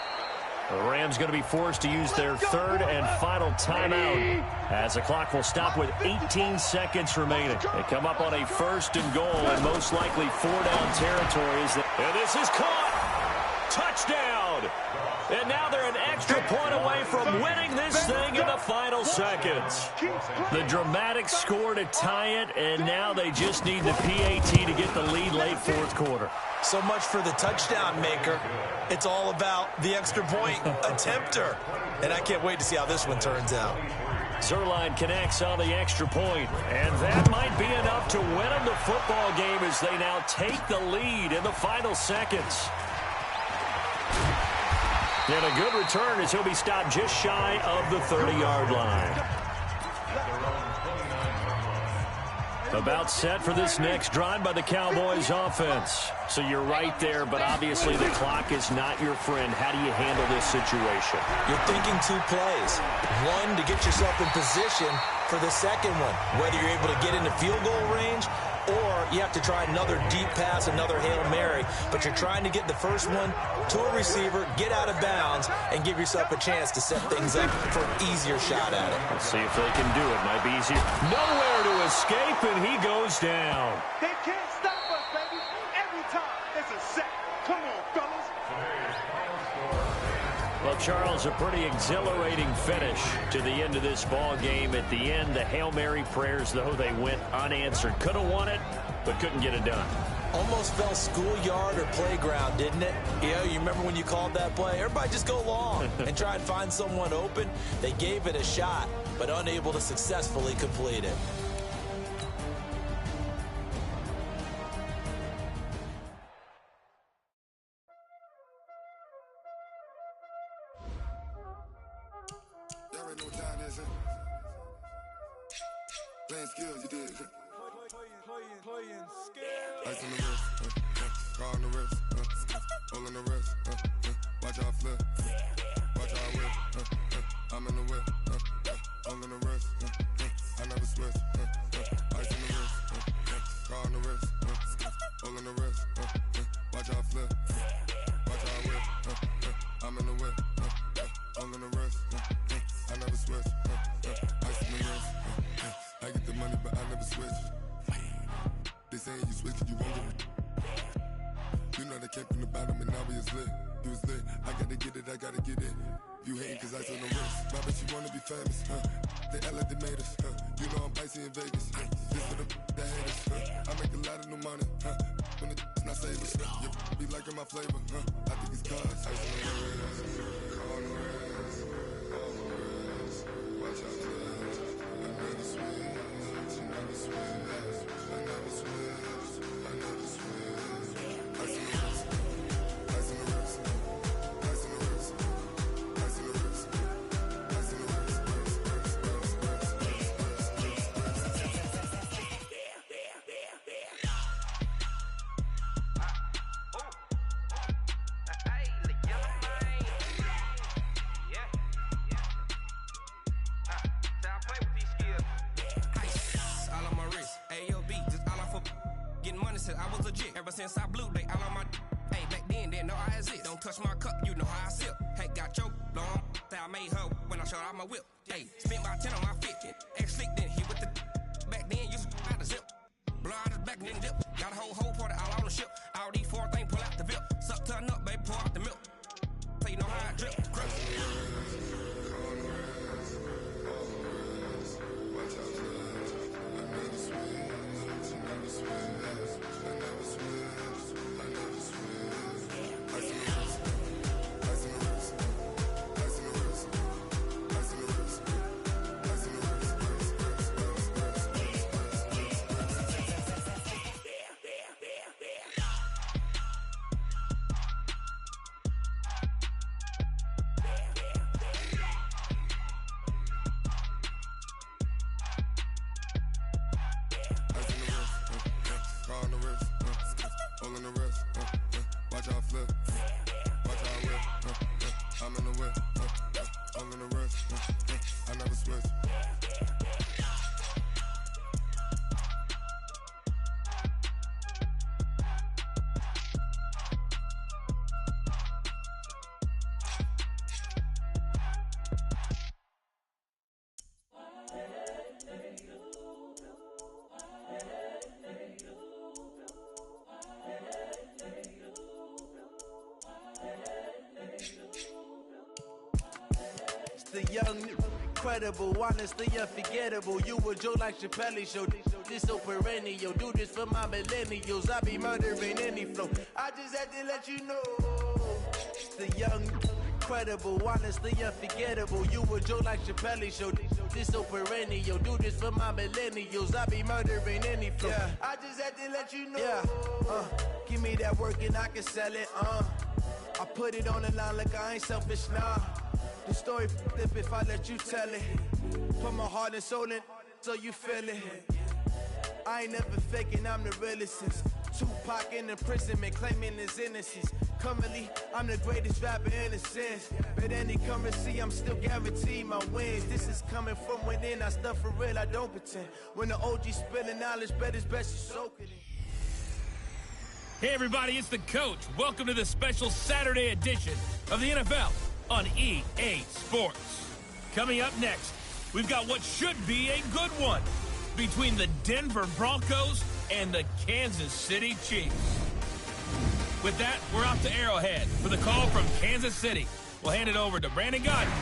[SPEAKER 2] The Rams going to be forced to use their third and final timeout as the clock will stop with 18 seconds remaining. They come up on a 1st and goal and most likely 4-down territories. And this is caught. Touchdown! And now they're an extra point away from winning this thing in the final seconds. The dramatic score to tie it, and now they just need the PAT to get the lead late 4th quarter.
[SPEAKER 1] So much for the touchdown maker. It's all about the extra point attempter. And I can't wait to see how this one turns out.
[SPEAKER 2] Zuerlein connects on the extra point, and that might be enough to win them the football game as they now take the lead in the final seconds. And a good return as he'll be stopped just shy of the 30-yard line. About set for this next drive by the Cowboys offense. So you're right there, but obviously the clock is not your friend. How do you handle this situation?
[SPEAKER 1] You're thinking 2 plays. One, to get yourself in position for the second one, whether you're able to get into field goal range or you have to try another deep pass, another Hail Mary. But you're trying to get the first one to a receiver, get out of bounds, and give yourself a chance to set things up for an easier shot at it.
[SPEAKER 2] Let's see if they can do it. Might be easier. Nowhere to escape, and he goes down.
[SPEAKER 4] They can't stop us, baby. Every time it's a sack. Come on, fellas.
[SPEAKER 2] Well, Charles, a pretty exhilarating finish to the end of this ball game. At the end, the Hail Mary prayers, though, they went unanswered. Could have won it, but couldn't get it done.
[SPEAKER 1] Almost fell schoolyard or playground, didn't it? Yeah, you remember when you called that play? Everybody just go long and try and find someone open. They gave it a shot, but unable to successfully complete it.
[SPEAKER 5] Playing skills, you did. Playing skills. Ice on the wrist, car on the wrist, hole on the wrist, watch how I flip, watch how I whip, I'm in the whip, hole in the wrist, I never switch, ice on the wrist, car on the wrist, hole in the wrist, watch how I flip, watch how I whip, I'm in the whip, hole in the wrist, I never switch, ice on the wrist. I get the money, but I never switch. They saying you switch, you won't get it. You know they came from the bottom and now we is lit. You was lit, I gotta get it, I gotta get it. You hating cause I on the wrist. My bitch, you wanna be famous, huh? They act like they made us. You know I'm icy in Vegas. This for the haters. I make a lot of new money. When it's not savers. You be liking my flavor. I think it's cause. Ice on the wrist. On the wrist. On the wrist. Watch out, cuz. I never switch. I never switch. I never switch. I never switch. Ice on the wrist. Ice on the wrist. Ice on the wrist. Ice on the wrist. Ice on the wrist.
[SPEAKER 6] I was legit ever since I blew they all on my hey back then didn't know I exist. Don't touch my cup, you know how I sip. Hey, got your long that I made her when I showed out my whip. Hey, spent about 10 on my 15. Ex slick then hit with the back then used to out the zip. Blow out his back then dip. Got a whole party all on the ship. All these four things pull out the VIP. Suck to a nut, baby, pour out the milk. So you know how I drip. Crush. Watch out flip, watch out whip, I'm in the whip, I'm in the wrist, I never switch.
[SPEAKER 7] The young, incredible, honestly unforgettable. You a Joe like Chappelle show. This so perennial. Do this for my millennials. I be murdering any flow. I just had to let you know. The young, incredible, honestly unforgettable. You a Joe like Chappelle show. This so perennial. Do this for my millennials. I be murdering any flow. Yeah. I just had to let you know. Yeah. Give me that work and I can sell it. I put it on the line like I ain't selfish, nah. The story flip if I let you tell it. Put my heart and soul in so you feel it. I ain't never faking, I'm the realest since Tupac in imprisonment, claiming his innocence. Currently, I'm the greatest rapper in a sense. But any currency, I'm still guaranteed my wins. This is coming from within, I stuff for real, I don't pretend. When the OG spilling knowledge, bet it's best you soak it in.
[SPEAKER 8] Hey everybody, it's the coach. Welcome to the special Saturday edition of the NFL on EA Sports. Coming up next, we've got what should be a good one between the Denver Broncos and the Kansas City Chiefs. With that, we're off to Arrowhead for the call from Kansas City. We'll hand it over to Brandon Godden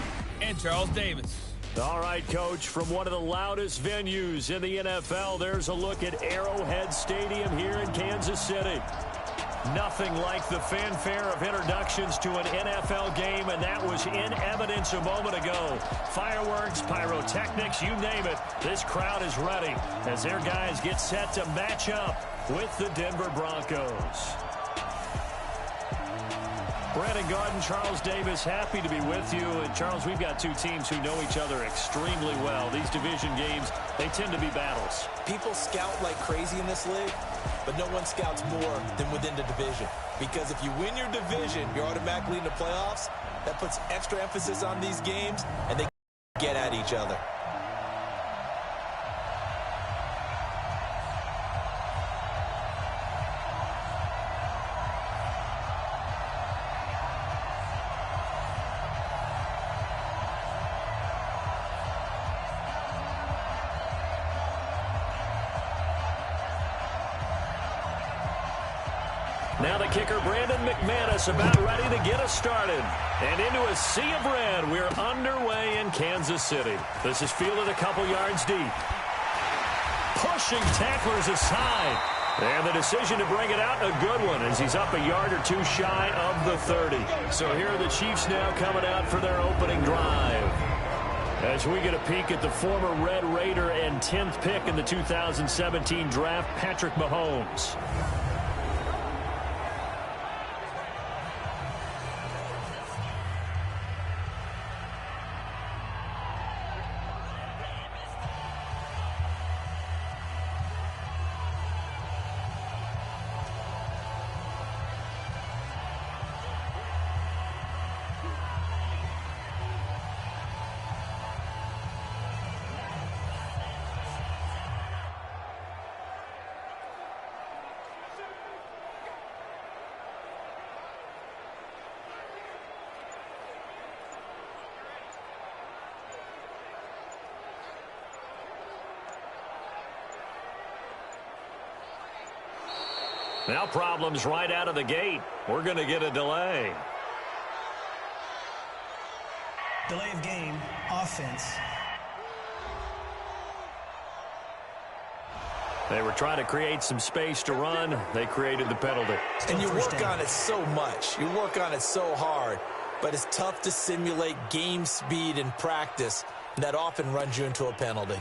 [SPEAKER 8] and Charles Davis.
[SPEAKER 2] All right, Coach, from one of the loudest venues in the NFL, there's a look at Arrowhead Stadium here in Kansas City. Nothing like the fanfare of introductions to an NFL game, and that was in evidence a moment ago. Fireworks, pyrotechnics, you name it. This crowd is ready as their guys get set to match up with the Denver Broncos. Brandon Garden, Charles Davis, happy to be with you. And Charles, we've got two teams who know each other extremely well. These division games, they tend to be battles.
[SPEAKER 1] People scout like crazy in this league, but no one scouts more than within the division. Because if you win your division, you're automatically in the playoffs. That puts extra emphasis on these games, and they get at each other.
[SPEAKER 2] Now the kicker, Brandon McManus, about ready to get us started. And into a sea of red, we're underway in Kansas City. This is fielded a couple yards deep. Pushing tacklers aside. And the decision to bring it out, a good one, as he's up a yard or two shy of the 30. So here are the Chiefs now coming out for their opening drive. As we get a peek at the former Red Raider and 10th pick in the 2017 draft, Patrick Mahomes. Now problems right out of the gate. We're going to get a delay.
[SPEAKER 9] Delay of game, offense.
[SPEAKER 2] They were trying to create some space to run. They created the penalty.
[SPEAKER 1] And you work on it so much. You work on it so hard. But it's tough to simulate game speed in practice. And that often runs you into a penalty.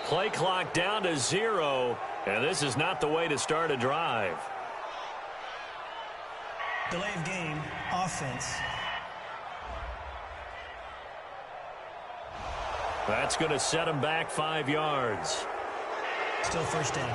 [SPEAKER 2] Play clock down to 0, and this is not the way to start a drive.
[SPEAKER 9] Delay of game, offense.
[SPEAKER 2] That's going to set him back 5 yards.
[SPEAKER 9] Still first down.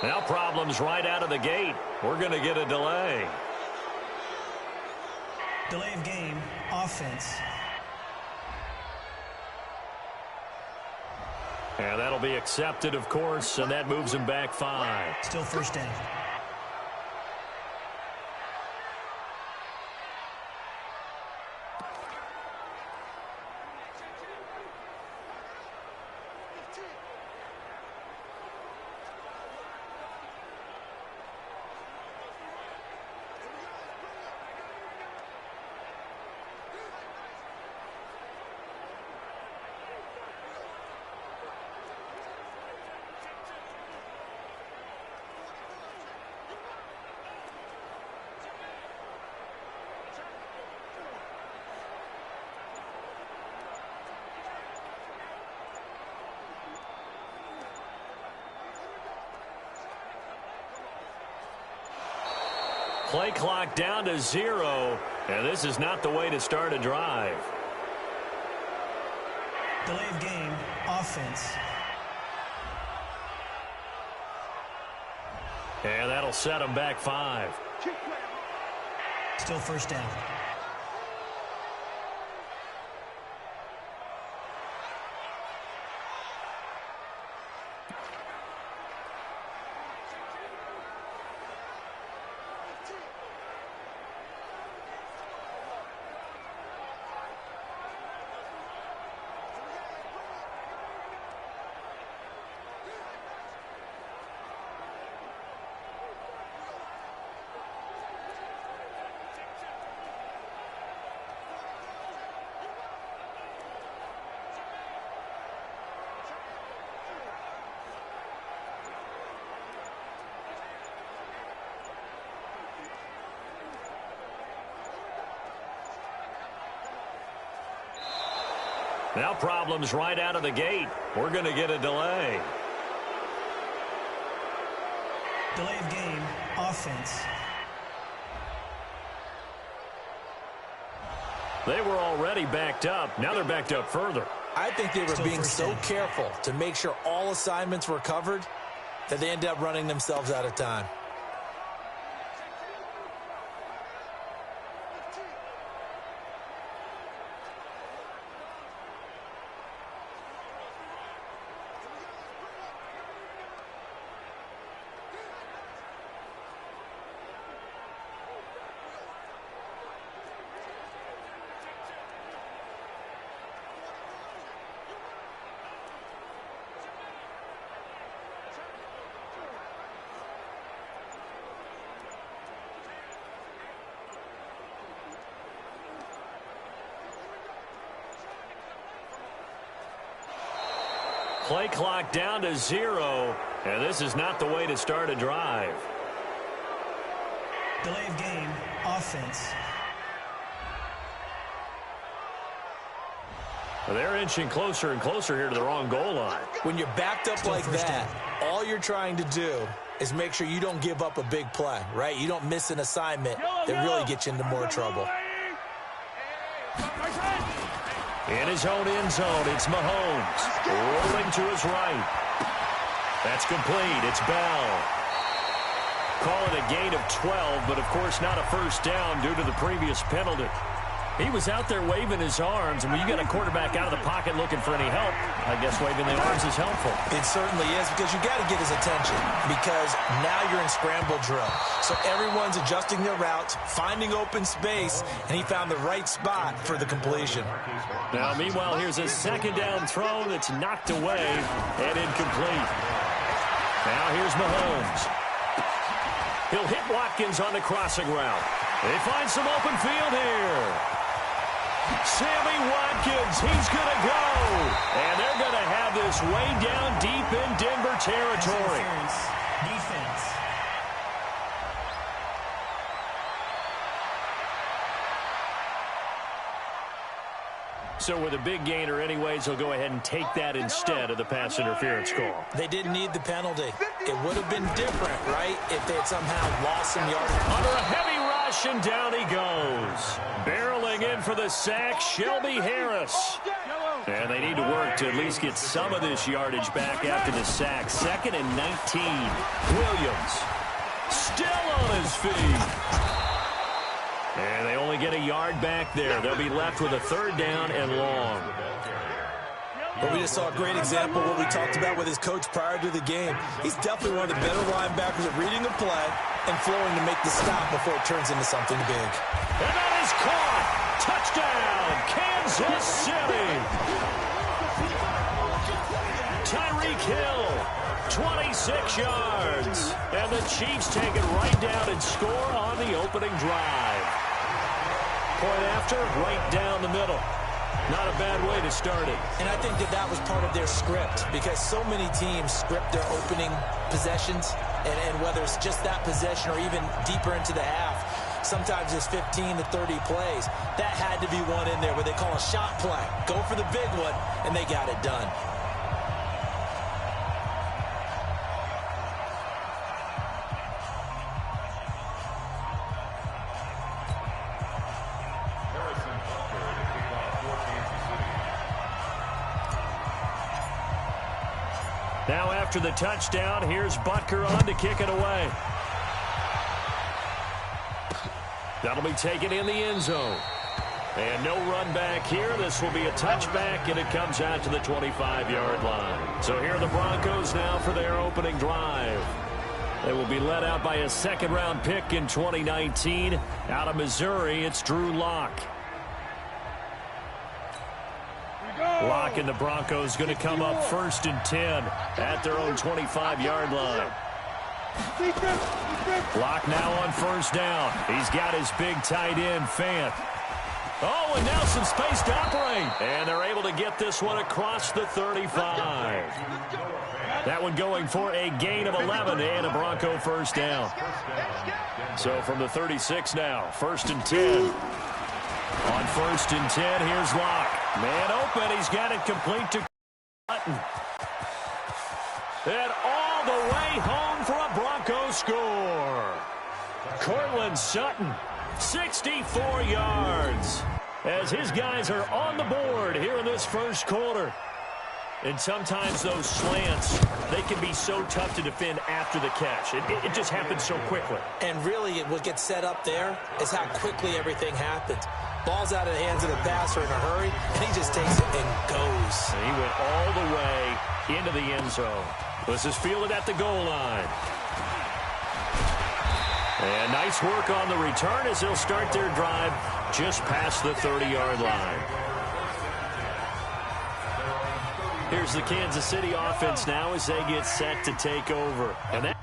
[SPEAKER 2] Now problems right out of the gate. We're going to get a delay.
[SPEAKER 9] Delay of game, offense.
[SPEAKER 2] And that'll be accepted, of course, and that moves him back 5.
[SPEAKER 9] Still first down.
[SPEAKER 2] Play clock down to 0, and this is not the way to start a drive.
[SPEAKER 9] Delay of game, offense.
[SPEAKER 2] And that'll set him back 5.
[SPEAKER 9] Still first down.
[SPEAKER 2] Now problems right out of the gate. We're going to get a delay.
[SPEAKER 9] Delay of game, offense.
[SPEAKER 2] They were already backed up. Now they're backed up further.
[SPEAKER 1] I think they were being so careful to make sure all assignments were covered that they ended up running themselves out of time.
[SPEAKER 2] Play clock down to 0, and this is not the way to start a drive.
[SPEAKER 9] Delay of game, offense.
[SPEAKER 2] They're inching closer and closer here to the wrong goal line.
[SPEAKER 1] When you're backed up like that, all you're trying to do is make sure you don't give up a big play, right? You don't miss an assignment that really gets you into more trouble.
[SPEAKER 2] In his own end zone, it's Mahomes. Rolling to his right. That's complete. It's Bell. Call it a gain of 12, but of course not a first down due to the previous penalty. He was out there waving his arms, and when you got a quarterback out of the pocket looking for any help, I guess waving the arms is helpful.
[SPEAKER 1] It certainly is, because you got to get his attention, because now you're in scramble drill. So everyone's adjusting their routes, finding open space, and he found the right spot for the completion.
[SPEAKER 2] Now, meanwhile, here's a second down throw that's knocked away and incomplete. Now here's Mahomes. He'll hit Watkins on the crossing route. They find some open field here. Sammy Watkins, he's going to go. And they're going to have this way down deep in Denver territory.
[SPEAKER 9] Defense.
[SPEAKER 2] So with a big gainer anyways, he'll go ahead and take that instead of the pass interference call.
[SPEAKER 1] They didn't need the penalty. It would have been different, right, if they had somehow lost some yardage.
[SPEAKER 2] Under a heavy rush, and down he goes. Barreling in for the sack, Shelby Harris. And they need to work to at least get some of this yardage back after the sack. 2nd and 19. Williams still on his feet. And they only get a yard back there. They'll be left with a 3rd down and long.
[SPEAKER 1] But we just saw a great example of what we talked about with his coach prior to the game. He's definitely one of the better linebackers at reading the play and flowing to make the stop before it turns into something big.
[SPEAKER 2] And that is caught. Touchdown, Kansas City. Tyreek Hill, 26 yards. And the Chiefs take it right down and score on the opening drive. Point after, right down the middle. Not a bad way to start it.
[SPEAKER 1] And I think that was part of their script, because so many teams script their opening possessions, and whether it's just that possession or even deeper into the half, sometimes it's 15 to 30 plays. That had to be one in there where they call a shot play. Go for the big one, and they got it done.
[SPEAKER 2] Now after the touchdown, here's Butker on to kick it away. That'll be taken in the end zone. And no run back here. This will be a touchback, and it comes out to the 25-yard line. So here are the Broncos now for their opening drive. They will be led out by a second-round pick in 2019. Out of Missouri, it's Drew Lock. Lock and the Broncos going to come up 1st and 10 at their own 25-yard line. Lock now on 1st down. He's got his big tight end, Fant. Oh, and now some space to operate. And they're able to get this one across the 35. That one going for a gain of 11 and a Bronco 1st down. So from the 36 now, 1st and 10. On 1st and 10, here's Lock. Man open. He's got it complete to Button. And all the way home for a Broncos score. Cortland Sutton, 64 yards. As his guys are on the board here in this first quarter. And sometimes those slants, they can be so tough to defend after the catch. It just happens so quickly.
[SPEAKER 1] And really, what gets set up there is how quickly everything happens. Ball's out of the hands of the passer in a hurry, and he just takes it and goes.
[SPEAKER 2] And he went all the way into the end zone. This is fielded at the goal line. And nice work on the return as they'll start their drive just past the 30-yard line. Here's the Kansas City offense now as they get set to take over. And that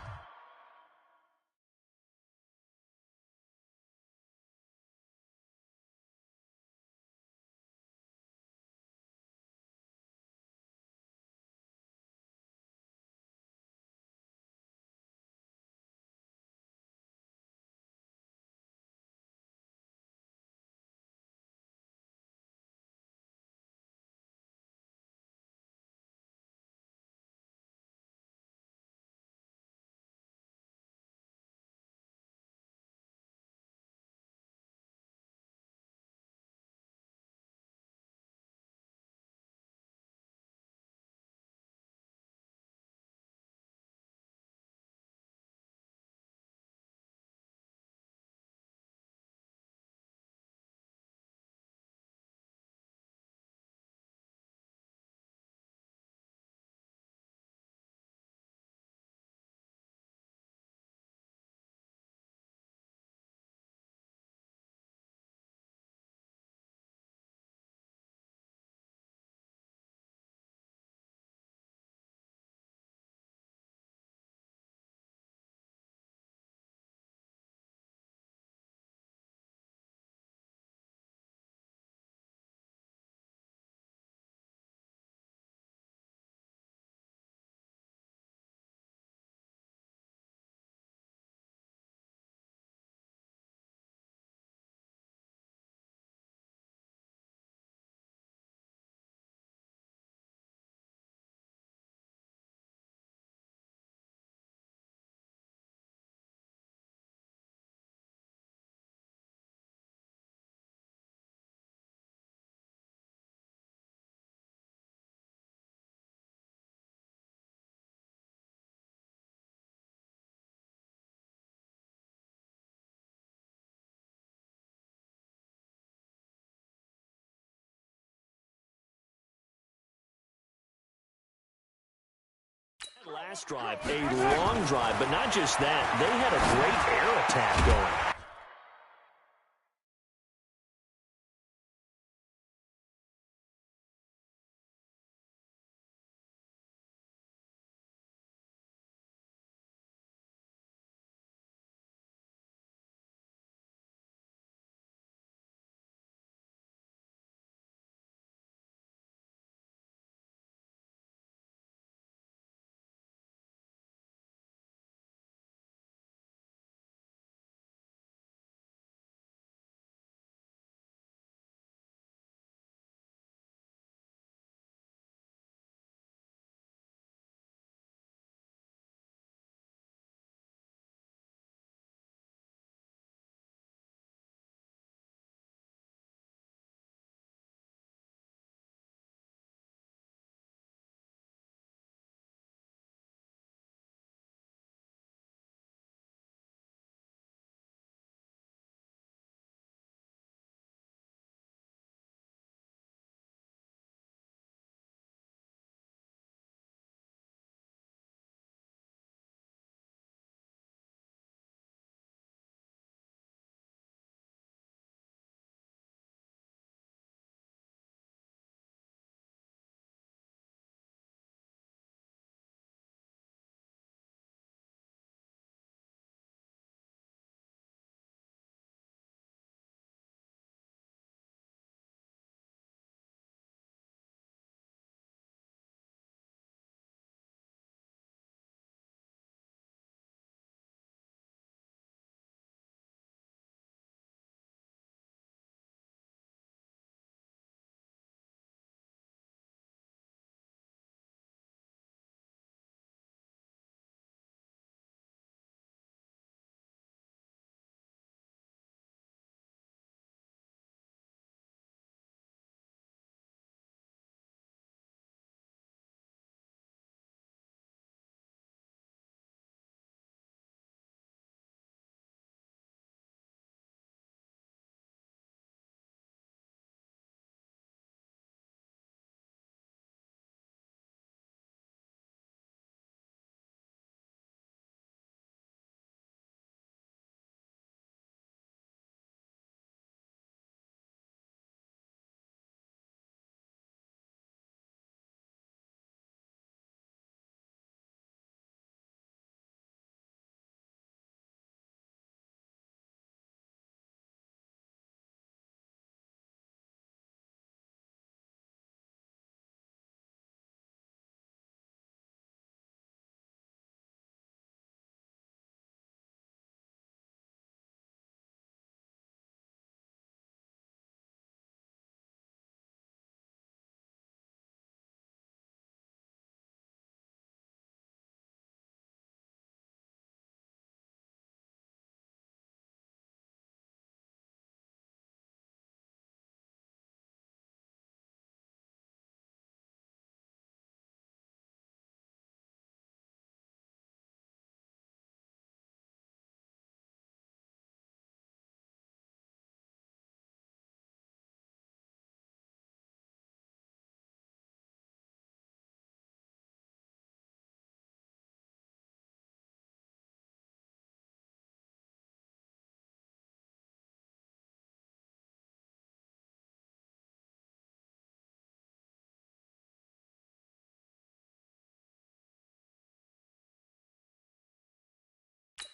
[SPEAKER 2] last drive, a long drive, but not just that. They had a great air attack going.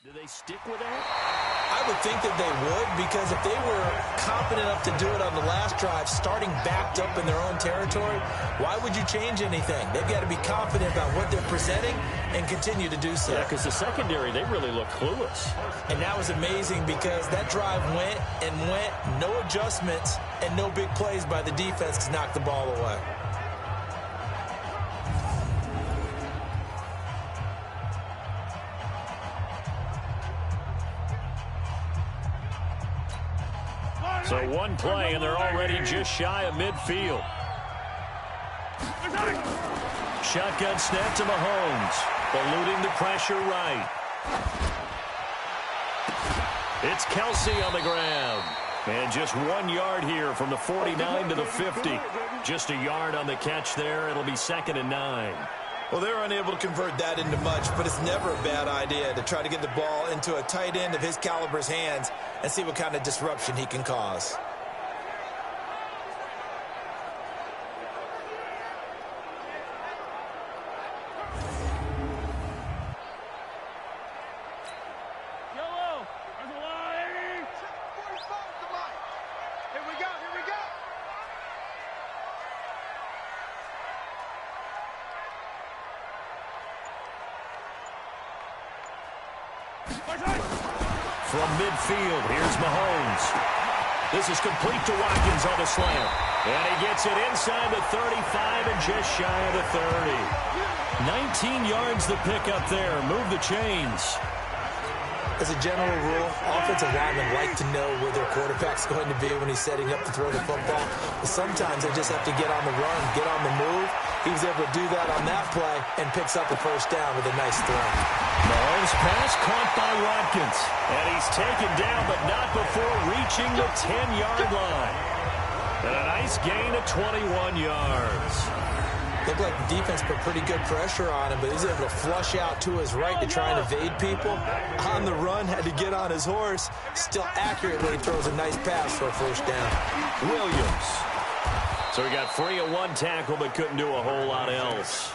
[SPEAKER 2] Do they stick with that?
[SPEAKER 1] I would think that they would, because if they were confident enough to do it on the last drive, starting backed up in their own territory, why would you change anything? They've got to be confident about what they're presenting and continue to do so.
[SPEAKER 2] Yeah, because the secondary, they really look clueless.
[SPEAKER 1] And that was amazing because that drive went and went, no adjustments, and no big plays by the defense to knock the ball away.
[SPEAKER 2] So one play, and they're already just shy of midfield. Shotgun snap to Mahomes, eluding the pressure right. It's Kelsey on the ground. And just 1 yard here from the 49 to the 50. Just a yard on the catch there. It'll be 2nd and 9.
[SPEAKER 1] Well, they're unable to convert that into much, but it's never a bad idea to try to get the ball into a tight end of his caliber's hands and see what kind of disruption he can cause.
[SPEAKER 2] From midfield, here's Mahomes. This is complete to Watkins on the slant. And he gets it inside the 35 and just shy of the 30. 19 yards the pick up there. Move the chains.
[SPEAKER 1] As a general rule, offensive linemen like to know where their quarterback's going to be when he's setting up to throw the football. But sometimes they just have to get on the run, get on the move. He was able to do that on that play and picks up the first down with a nice throw.
[SPEAKER 2] Mahomes pass caught by Watkins. And he's taken down, but not before reaching the 10-yard line. And a nice gain of 21 yards.
[SPEAKER 1] Looked like the defense put pretty good pressure on him, but he was able to flush out to his right to try and evade people. On the run, had to get on his horse. Still accurately throws a nice pass for a first down.
[SPEAKER 2] Williams. So he got free of one tackle, but couldn't do a whole lot else.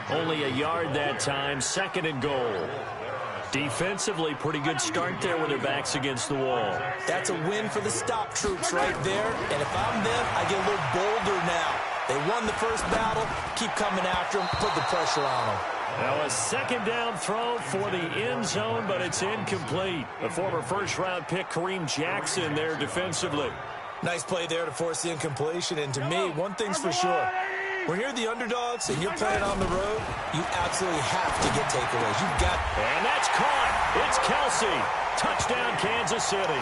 [SPEAKER 2] Only a yard that time, 2nd and goal. Defensively, pretty good start there with their backs against the wall.
[SPEAKER 1] That's a win for the stop troops right there. And if I'm them, I get a little bolder now. They won the first battle. Keep coming after them. Put the pressure on them.
[SPEAKER 2] Now a 2nd down throw for the end zone, but it's incomplete. The former first-round pick, Kareem Jackson, there defensively.
[SPEAKER 1] Nice play there to force the incompletion. And to me, one thing's for sure. When you're the underdogs and you're playing on the road, you absolutely have to get takeaways. You've got...
[SPEAKER 2] And that's caught. It's Kelsey. Touchdown, Kansas City.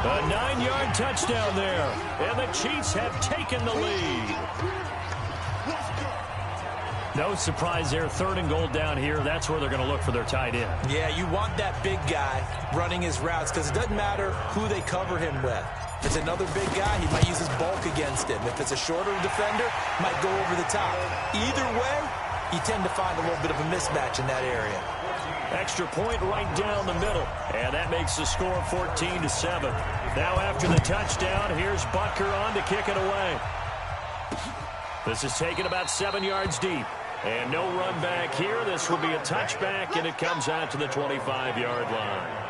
[SPEAKER 2] A 9-yard touchdown there. And the Chiefs have taken the lead. No surprise there. 3rd and goal down here. That's where they're going to look for their tight end.
[SPEAKER 1] Yeah, you want that big guy running his routes because it doesn't matter who they cover him with. If it's another big guy, he might use his bulk against him. If it's a shorter defender, might go over the top. Either way, you tend to find a little bit of a mismatch in that area.
[SPEAKER 2] Extra point right down the middle. And that makes the score 14-7. Now after the touchdown, here's Butker on to kick it away. This is taken about 7 yards deep. And no run back here. This will be a touchback, and it comes out to the 25-yard line.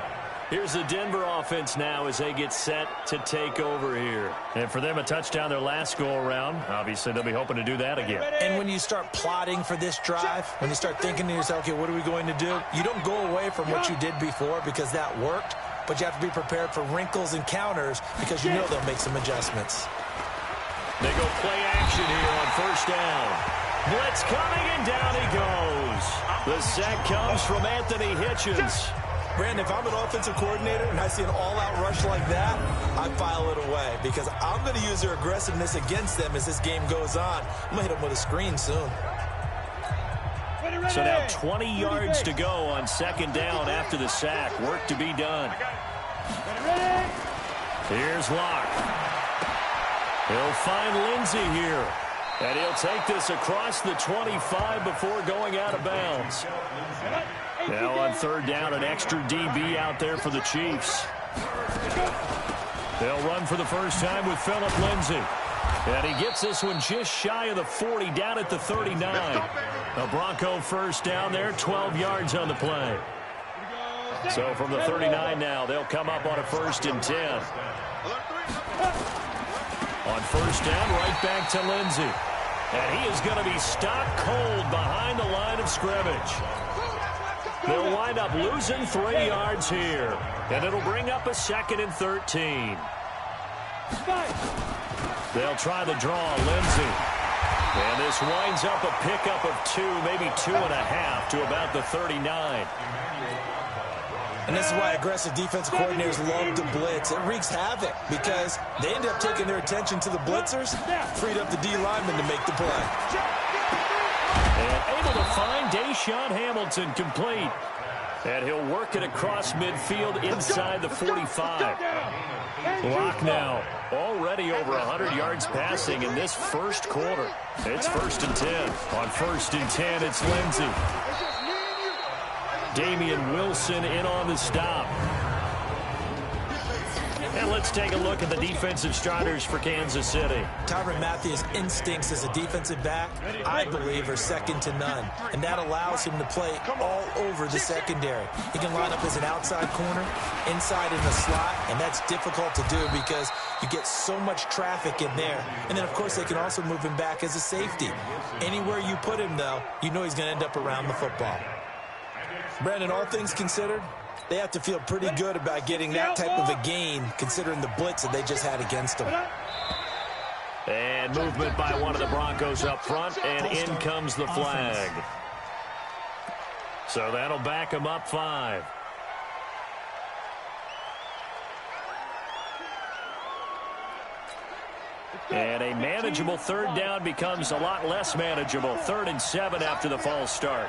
[SPEAKER 2] Here's the Denver offense now as they get set to take over here. And for them, a touchdown their last go-around. Obviously, they'll be hoping to do that again.
[SPEAKER 1] And when you start plotting for this drive, when you start thinking to yourself, okay, what are we going to do? You don't go away from what you did before because that worked, but you have to be prepared for wrinkles and counters because you know they'll make some adjustments.
[SPEAKER 2] They go play action here on 1st down. Blitz coming, and down he goes. The sack comes from Anthony Hitchens.
[SPEAKER 1] Brandon, if I'm an offensive coordinator and I see an all-out rush like that, I file it away because I'm going to use their aggressiveness against them as this game goes on. I'm going to hit them with a screen soon.
[SPEAKER 2] So now 20 yards to go on 2nd down after the sack. Work to be done. Here's Locke. He'll find Lindsey here. And he'll take this across the 25 before going out of bounds. Now on 3rd down, an extra DB out there for the Chiefs. They'll run for the first time with Phillip Lindsay. And he gets this one just shy of the 40, down at the 39. A Bronco first down there, 12 yards on the play. So from the 39 now, they'll come up on a 1st and 10. On 1st down, right back to Lindsey. And he is going to be stopped cold behind the line of scrimmage. They'll wind up losing 3 yards here. And it'll bring up a 2nd and 13. They'll try the draw, Lindsey. And this winds up a pickup of 2, maybe 2.5 to about the 39.
[SPEAKER 1] And this is why aggressive defensive coordinators love to blitz. It wreaks havoc because they end up taking their attention to the blitzers, freed up the D lineman to make the play.
[SPEAKER 2] And able to find Deshaun Hamilton complete. And he'll work it across midfield inside the 45. Lock now. Already over 100 yards passing in this first quarter. It's 1st and 10. On 1st and 10, it's Lindsey. Damian Wilson in on the stop. And let's take a look at the defensive starters for Kansas City.
[SPEAKER 1] Tyrann Mathieu's instincts as a defensive back, I believe, are second to none. And that allows him to play all over the secondary. He can line up as an outside corner, inside in the slot, and that's difficult to do because you get so much traffic in there. And then, of course, they can also move him back as a safety. Anywhere you put him, though, you know he's going to end up around the football. Brandon, all things considered, they have to feel pretty good about getting that type of a gain considering the blitz that they just had against them.
[SPEAKER 2] And movement by one of the Broncos up front, and in comes the flag. So that'll back them up 5. And a manageable 3rd down becomes a lot less manageable. 3rd and 7 after the false start.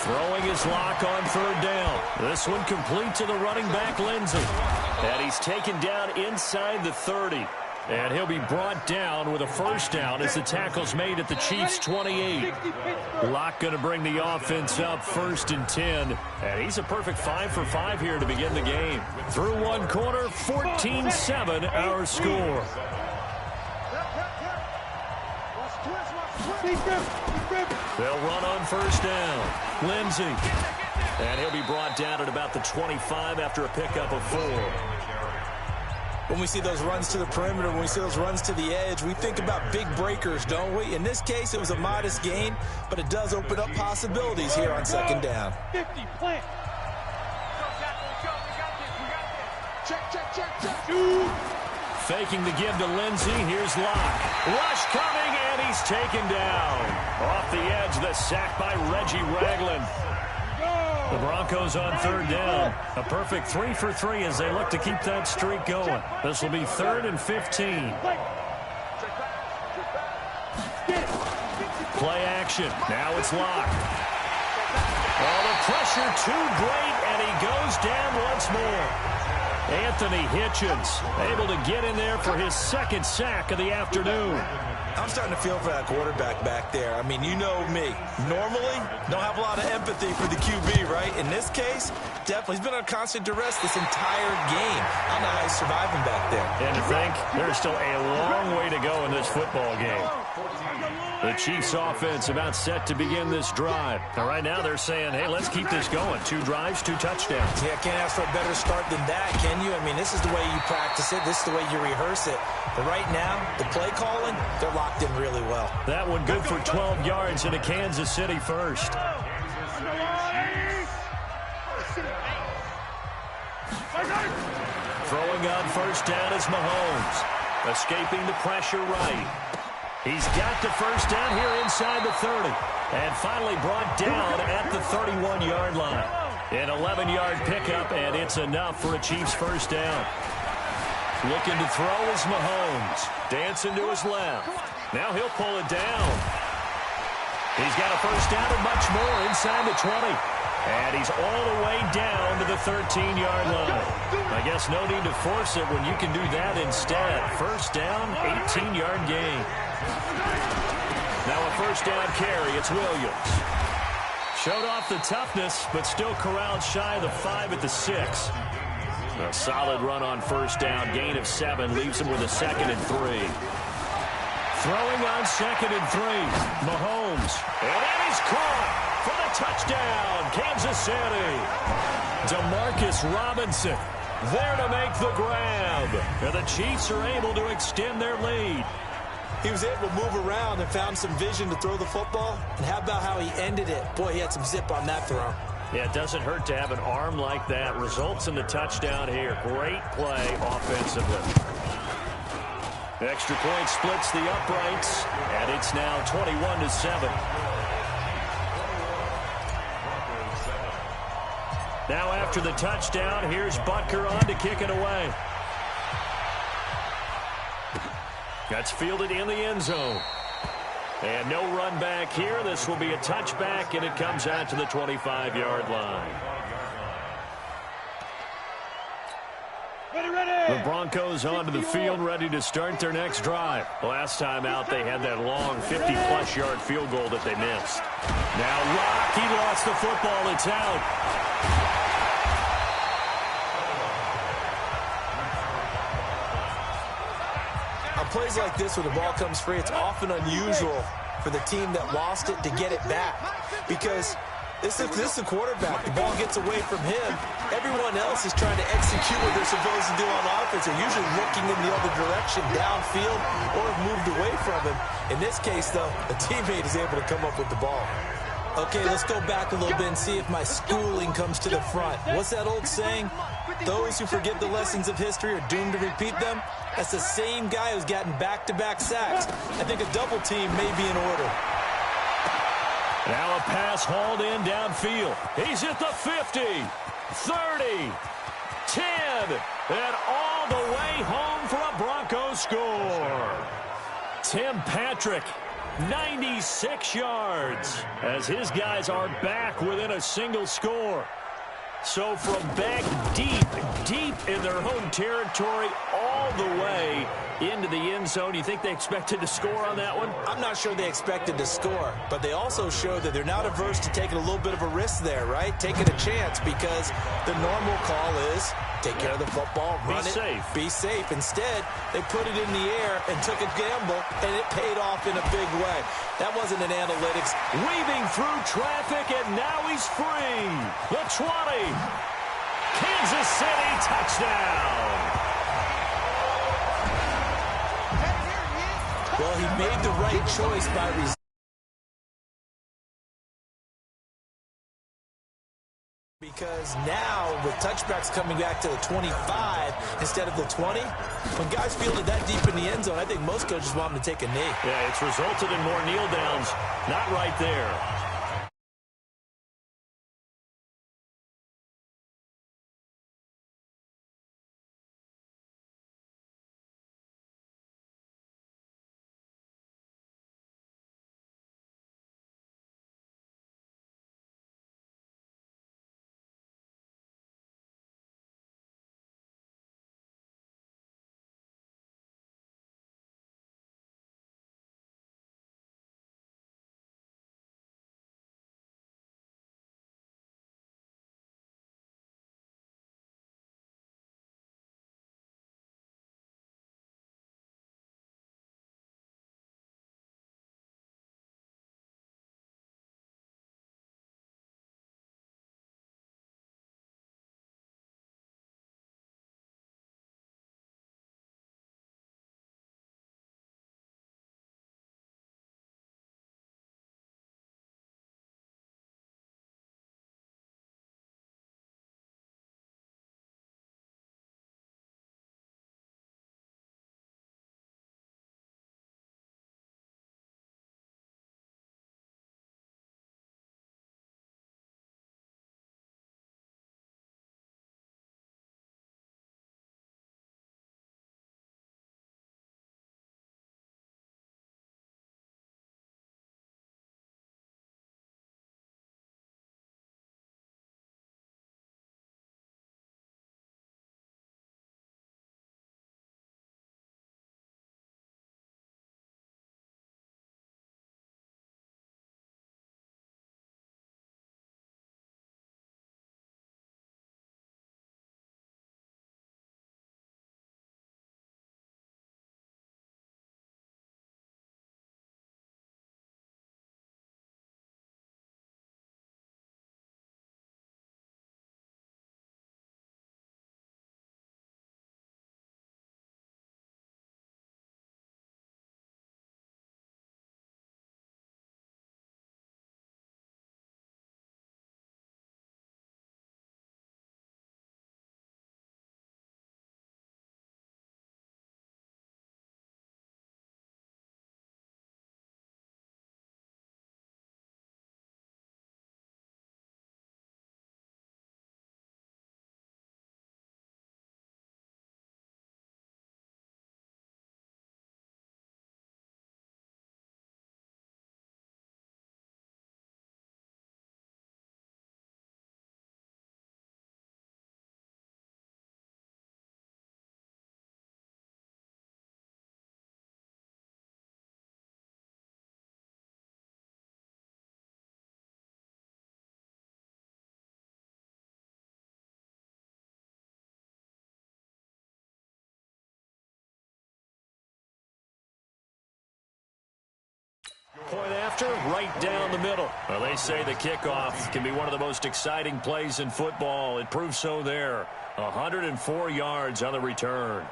[SPEAKER 2] Throwing his lock on 3rd down. This one complete to the running back, Lindsey. And he's taken down inside the 30. And he'll be brought down with a 1st down as the tackle's made at the Chiefs' 28. Lock going to bring the offense up 1st and 10. And he's a perfect 5 for 5 here to begin the game. Through one quarter, 14-7 our score. They'll run on 1st down. Lindsey. And he'll be brought down at about the 25 after a pickup of 4.
[SPEAKER 1] When we see those runs to the perimeter, when we see those runs to the edge, we think about big breakers, don't we? In this case, it was a modest gain, but it does open up possibilities here on 2nd down.
[SPEAKER 4] 50, plant.
[SPEAKER 2] Faking the give to Lindsey. Here's Locke. Rush coming, and he's taken down. Off the edge, the sack by Reggie Ragland. The Broncos on 3rd down. A perfect 3 for 3 as they look to keep that streak going. This will be 3rd and 15. Play action. Now it's Locke. Oh, the pressure too great, and he goes down once more. Anthony Hitchens able to get in there for his 2nd sack of the afternoon.
[SPEAKER 1] I'm starting to feel for that quarterback back there. I mean, you know me. Normally, don't have a lot of empathy for the QB, right? In this case, definitely. He's been on constant duress this entire game. I don't know how he's surviving back there.
[SPEAKER 2] And to think, there's still a long way to go in this football game. The Chiefs offense about set to begin this drive. Now, right now, they're saying, hey, let's keep this going. 2 drives, 2 touchdowns.
[SPEAKER 1] Yeah, can't ask for a better start than that, can you? I mean, this is the way you practice it. This is the way you rehearse it. But right now, the play calling, they're locked in really well.
[SPEAKER 2] That one good for 12 yards into Kansas City first. Throwing on 1st down is Mahomes. Escaping the pressure right. He's got the 1st down here inside the 30. And finally brought down at the 31-yard line. An 11-yard pickup, and it's enough for a Chiefs 1st down. Looking to throw is Mahomes. Dancing to his left. Now he'll pull it down. He's got a 1st down and much more inside the 20. And he's all the way down to the 13-yard line. I guess no need to force it when you can do that instead. 1st down, 18-yard gain. Now a 1st down carry. It's Williams. Showed off the toughness, but still corralled shy of the 5 at the 6. A solid run on 1st down. Gain of 7 leaves him with a 2nd and 3. Throwing on 2nd and 3. Mahomes. And that is caught for the touchdown, Kansas City. Demarcus Robinson there to make the grab. And the Chiefs are able to extend their lead.
[SPEAKER 1] He was able to move around and found some vision to throw the football. And how about how he ended it? Boy, he had some zip on that throw.
[SPEAKER 2] Yeah, it doesn't hurt to have an arm like that. Results in the touchdown here. Great play offensively. Extra point splits the uprights, and it's now 21-7. Now after the touchdown, here's Butker on to kick it away. That's fielded in the end zone. And no run back here. This will be a touchback, and it comes out to the 25-yard line. The Broncos onto the field, ready to start their next drive. Last time out, they had that long 50-plus yard field goal that they missed. Now Rock, he lost the football. It's out.
[SPEAKER 1] On plays like this where the ball comes free, it's often unusual for the team that lost it to get it back. Because this is the quarterback. The ball gets away from him. Everyone else is trying to execute what they're supposed to do on offense. They're usually looking in the other direction, downfield, or have moved away from him. In this case, though, a teammate is able to come up with the ball. Okay, let's go back a little bit and see if my schooling comes to the front. What's that old saying? Those who forget the lessons of history are doomed to repeat them. That's the same guy who's gotten back-to-back sacks. I think a double team may be in order.
[SPEAKER 2] Now a pass hauled in downfield. He's at the 50, 30, 10, and all the way home for a Broncos score. Tim Patrick, 96 yards, as his guys are back within a single score. So from back deep in their own territory, all the way into the end zone. You think they expected to score on that one?
[SPEAKER 1] I'm not sure they expected to score, but they also showed that they're not averse to taking a little bit of a risk there, right? Taking a chance, because the normal call is take care of the football, run it, be safe. Instead, they put it in the air and took a gamble, and it paid off in a big way. That wasn't an analytics.
[SPEAKER 2] Weaving through traffic, and now he's free. The 20. Kansas City touchdown.
[SPEAKER 1] Well, he made the right choice by because now with touchbacks coming back to the 25 instead of the 20, when guys fielded that deep in the end zone, I think most coaches want them to take a knee.
[SPEAKER 2] Yeah, it's resulted in more kneel downs. Not right there. Point after, right down the middle. Well, they say the kickoff can be one of the most exciting plays in football. It proves so there. 104 yards on the return.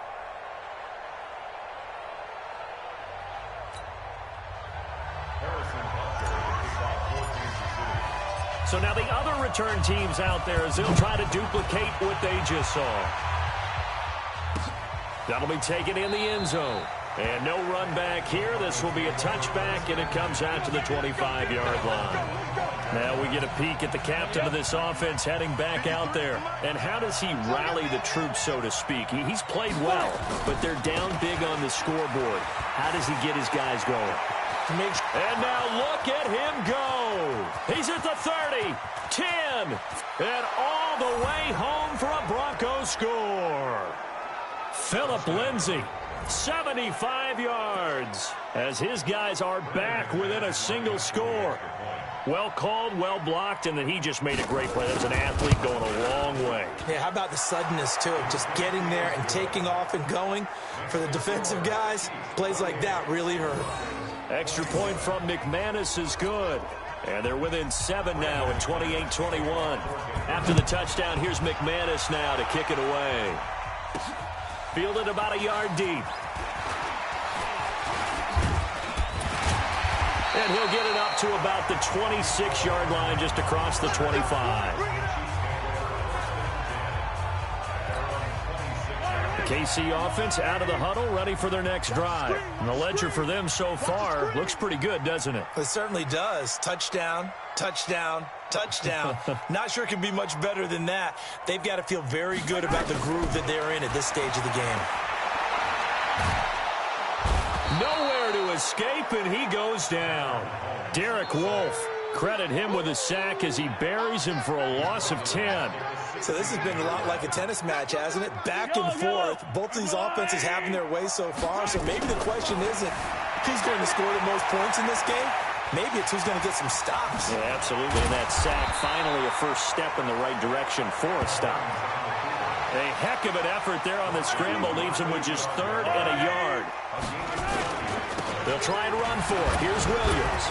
[SPEAKER 2] So now the other return teams out there as they'll try to duplicate what they just saw. That'll be taken in the end zone. And no run back here. This will be a touchback, and it comes out to the 25-yard line. Now we get a peek at the captain of this offense heading back out there. And how does he rally the troops, so to speak? He's played well, but they're down big on the scoreboard. How does he get his guys going? And now look at him go. He's at the 30, 10, and all the way home for a Broncos score. Phillip Lindsay, 75 yards, as his guys are back within a single score. Well called, well blocked, and then he just made a great play. That was an athlete going a long way.
[SPEAKER 1] Yeah, how about the suddenness, too, of just getting there and taking off and going? For the defensive guys, plays like that really hurt.
[SPEAKER 2] Extra point from McManus is good. And they're within 7 now at 28-21. After the touchdown, here's McManus now to kick it away. Fielded about a yard deep. And he'll get it up to about the 26-yard line, just across the 25. The KC offense out of the huddle, ready for their next drive. And the ledger for them so far looks pretty good, doesn't it?
[SPEAKER 1] It certainly does. Touchdown, touchdown, touchdown. Not sure it can be much better than that. They've got to feel very good about the groove that they're in at this stage of the game.
[SPEAKER 2] Nowhere to escape, and he goes down. Derek Wolfe, credit him with a sack as he buries him for a loss of 10.
[SPEAKER 1] So this has been a lot like a tennis match, hasn't it? Back and forth. Both of these offenses having their way so far. So maybe the question isn't who's going to score the most points in this game. Maybe it's who's going to get some stops.
[SPEAKER 2] Yeah, absolutely. And that sack, finally a first step in the right direction for a stop. A heck of an effort there on the scramble. Leaves him with just 3rd and a yard. They'll try and run for it. Here's Williams.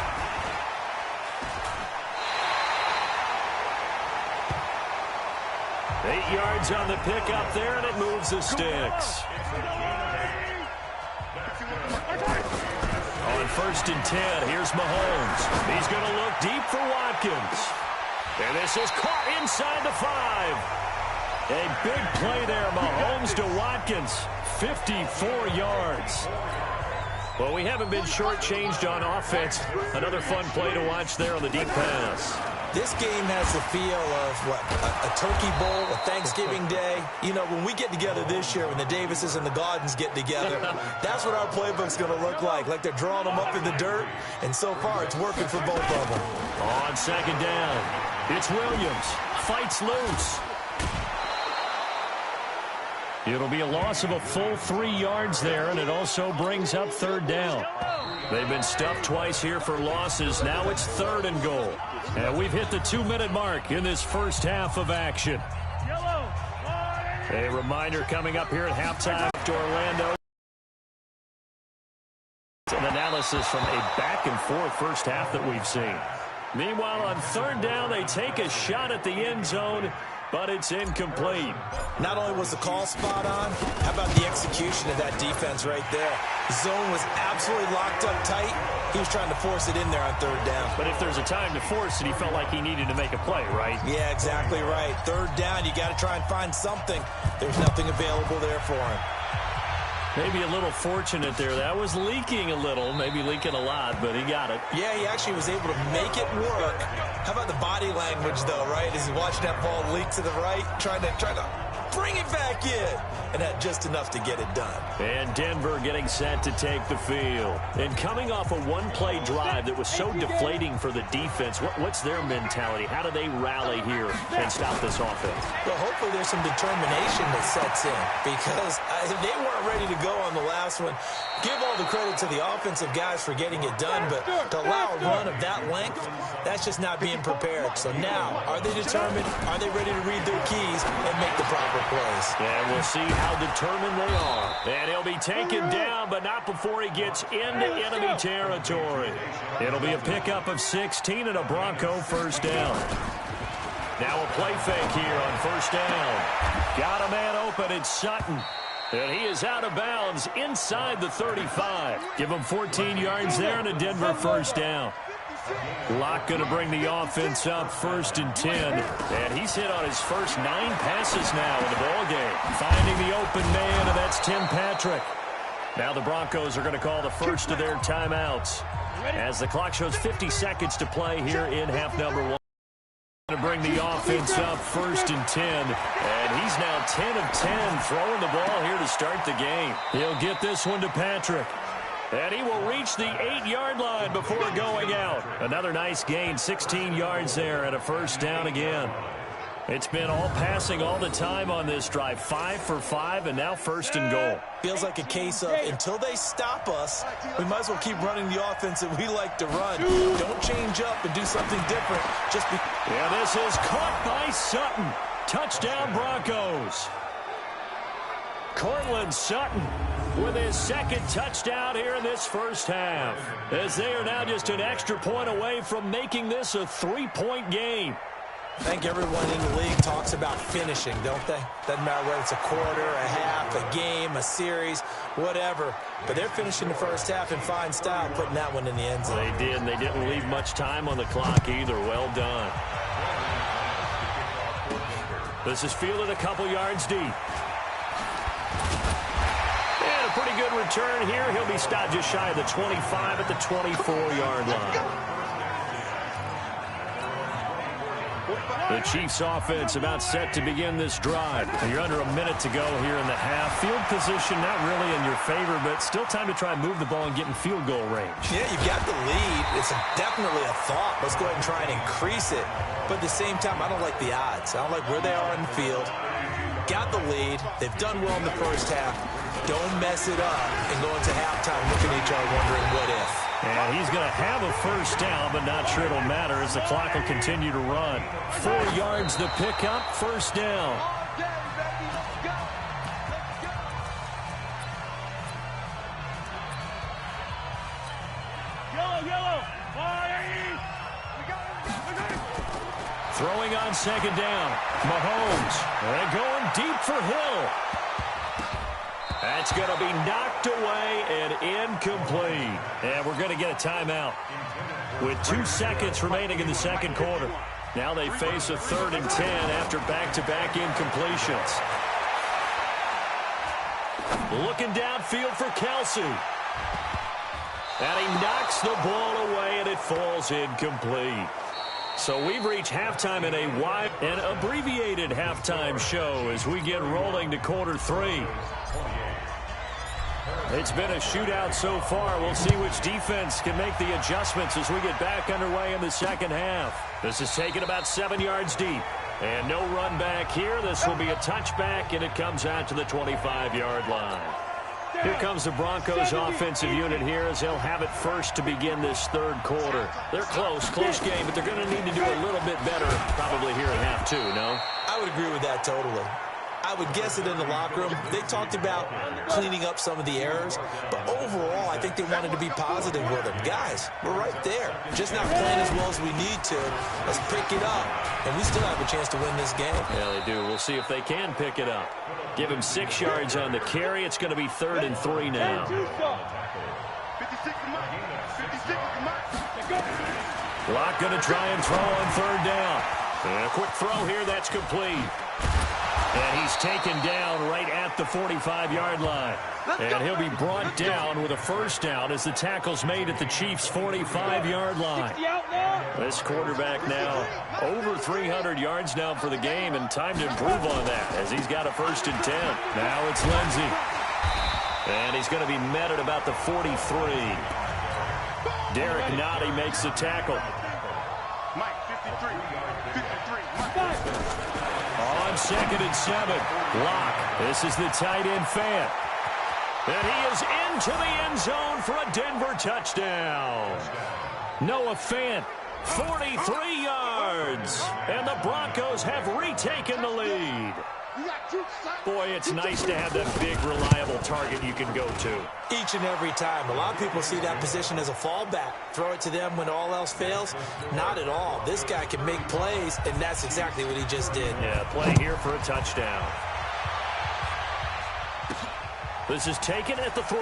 [SPEAKER 2] Eight yards on the pickup there, and it moves the sticks. On 1st and 10, here's Mahomes. He's going to look deep for Watkins. And this is caught inside the 5. A big play there, Mahomes to Watkins. 54 yards. Well, we haven't been shortchanged on offense. Another fun play to watch there on the deep pass.
[SPEAKER 1] This game has the feel of, what, a turkey bowl, a Thanksgiving day. You know, when we get together this year, when the Davises and the Gaudens get together, that's what our playbook's going to look like they're drawing them up in the dirt, and so far it's working for both of them.
[SPEAKER 2] On 2nd down, it's Williams. Fights loose. It'll be a loss of a full 3 yards there, and it also brings up 3rd down. They've been stuffed twice here for losses. Now it's 3rd and goal. And we've hit the 2-minute mark in this first half of action. A reminder coming up here at halftime to Orlando. An analysis from a back-and-forth first half that we've seen. Meanwhile, on 3rd down, they take a shot at the end zone, but it's incomplete.
[SPEAKER 1] Not only was the call spot on, how about the execution of that defense right there? The zone was absolutely locked up tight. He was trying to force it in there on 3rd down.
[SPEAKER 2] But if there's a time to force it, he felt like he needed to make a play, right?
[SPEAKER 1] Yeah, exactly right. 3rd down, you got to try and find something. There's nothing available there for him.
[SPEAKER 2] Maybe a little fortunate there. That was leaking a little, maybe leaking a lot, but he got it.
[SPEAKER 1] Yeah, he actually was able to make it work. How about the body language, though, right? As he watched that ball leak to the right, trying to bring it back in, and had just enough to get it done.
[SPEAKER 2] And Denver getting set to take the field. And coming off a one-play drive that was so deflating for the defense, what's their mentality? How do they rally here and stop this offense?
[SPEAKER 1] Well, hopefully there's some determination that sets in, because they weren't ready to go on the last one. Give all the credit to the offensive guys for getting it done, but to allow a run of that length, that's just not being prepared. So now, are they determined? Are they ready to read their keys and make the proper couple plays.
[SPEAKER 2] And we'll see how determined they are. And he'll be taken down, but not before he gets into enemy territory. It'll be a pickup of 16 and a Bronco first down. Now a play fake here on first down. Got a man open. It's Sutton. And he is out of bounds inside the 35. Give him 14 yards there and a Denver first down. Locke going to bring the offense up 1st and 10. And he's hit on his first 9 passes now in the ballgame. Finding the open man, and that's Tim Patrick. Now the Broncos are going to call the first of their timeouts as the clock shows 50 seconds to play here in half number 1. To bring the offense up 1st and 10. And he's now 10 of 10 throwing the ball here to start the game. He'll get this one to Patrick. And he will reach the 8-yard line before going out. Another nice gain, 16 yards there and a first down again. It's been all passing all the time on this drive. 5 for 5 and now 1st and goal.
[SPEAKER 1] Feels like a case of until they stop us, we might as well keep running the offense that we like to run. Don't change up and do something different.
[SPEAKER 2] Yeah, this is caught by Sutton. Touchdown Broncos. Cortland Sutton with his 2nd touchdown here in this first half, as they are now just an extra point away from making this a 3-point game.
[SPEAKER 1] I think everyone in the league talks about finishing, don't they? Doesn't matter whether it's a quarter, a half, a game, a series, whatever. But they're finishing the first half in fine style, putting that one in the end zone.
[SPEAKER 2] They did, and they didn't leave much time on the clock either. Well done. This is fielded a couple yards deep. And a pretty good return here. He'll be stopped just shy of the 25 at the 24-yard line. The Chiefs offense about set to begin this drive. You're under a minute to go here in the half. Field position not really in your favor, but still time to try and move the ball and get in field goal range.
[SPEAKER 1] Yeah, you've got the lead. It's definitely a thought. Let's go ahead and try and increase it. But at the same time, I don't like the odds. I don't like where they are in the field. Got the lead. They've done well in the first half. Don't mess it up and go into halftime looking at each other wondering what if.
[SPEAKER 2] And he's going to have a first down, but not sure it'll matter as the clock will continue to run. 4 yards to pick up, first down. Throwing on 2nd down. Mahomes. And going deep for Hill. That's going to be knocked away and incomplete. And we're going to get a timeout with 2 seconds remaining in the second quarter. Now they face a 3rd and 10 after back-to-back incompletions. Looking downfield for Kelsey. And he knocks the ball away, and it falls incomplete. So we've reached halftime in a wide and abbreviated halftime show as we get rolling to quarter 3. It's been a shootout so far. We'll see which defense can make the adjustments as we get back underway in the second half. This is taken about 7 yards deep. And no run back here. This will be a touchback, and it comes out to the 25-yard line. Here comes the Broncos offensive unit here as they'll have it first to begin this third quarter. They're close game, but they're going to need to do a little bit better probably here in half 2, no?
[SPEAKER 1] I would agree with that totally. I would guess it in the locker room. They talked about cleaning up some of the errors, but overall, I think they wanted to be positive with them. Guys, we're right there. Just not playing as well as we need to. Let's pick it up, and we still have a chance to win this game.
[SPEAKER 2] Yeah, they do. We'll see if they can pick it up. Give him 6 yards on the carry. It's going to be 3rd and 3 now. Locke going to try and throw on 3rd down. And a quick throw here. That's complete. And he's taken down right at the 45-yard line. And he'll be brought down with a first down as the tackle's made at the Chiefs' 45-yard line. This quarterback now over 300 yards now for the game, and time to improve on that as he's got a 1st and 10. Now it's Lindsey. And he's going to be met at about the 43. Derek Nottie makes the tackle. On 2nd and 7, Locke. This is the tight end Fant. And he is into the end zone for a Denver touchdown. Noah Fant, 43 yards. And the Broncos have retaken the lead. Boy, it's nice to have that big, reliable target you can go to.
[SPEAKER 1] Each and every time. A lot of people see that position as a fallback. Throw it to them when all else fails. Not at all. This guy can make plays, and that's exactly what he just did.
[SPEAKER 2] Yeah, play here for a touchdown. This is taken at the 3.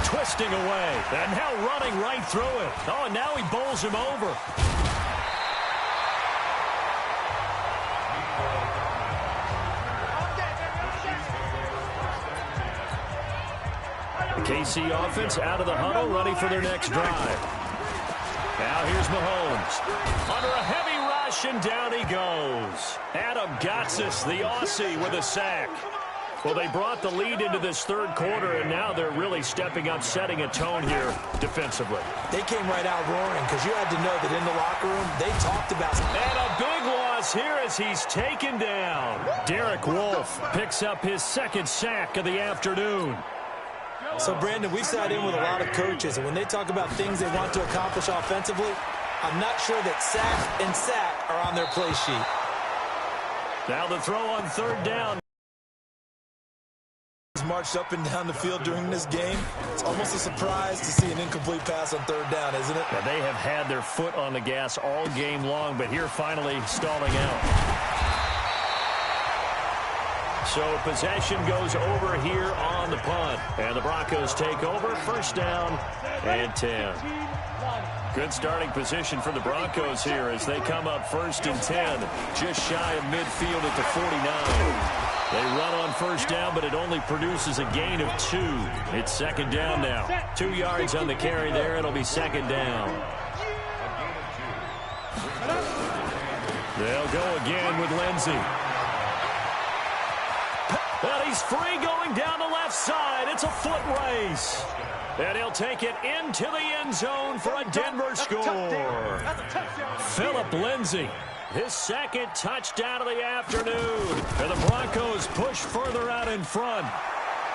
[SPEAKER 2] Twisting away, and now running right through it. Oh, and now he bowls him over. The KC offense out of the huddle, ready for their next drive. Now here's Mahomes. Under a heavy rush, and down he goes. Adam Gotsis, the Aussie, with a sack. Well, they brought the lead into this third quarter, and now they're really stepping up, setting a tone here defensively.
[SPEAKER 1] They came right out roaring because you had to know that in the locker room, they talked about it.
[SPEAKER 2] And a big loss here as he's taken down. Derek Wolfe picks up his second sack of the afternoon.
[SPEAKER 1] So, Brandon, we sat in with a lot of coaches, and when they talk about things they want to accomplish offensively, I'm not sure that sack and sack are on their play sheet.
[SPEAKER 2] Now the throw on third down.
[SPEAKER 1] Marched up and down the field during this game. It's almost a surprise to see an incomplete pass on third down, isn't it?
[SPEAKER 2] Yeah, they have had their foot on the gas all game long, but here finally stalling out. So possession goes over here on the punt, and the Broncos take over. First down and 10. Good starting position for the Broncos here as they come up first and 10, just shy of midfield at the 49. They run on first down, but it only produces a gain of 2. It's second down now. 2 yards on the carry there. It'll be second down. They'll go again with Lindsey. And he's free going down the left side. It's a foot race. And he'll take it into the end zone for a Denver score. Philip Lindsey. His second touchdown of the afternoon. And the Broncos push further out in front.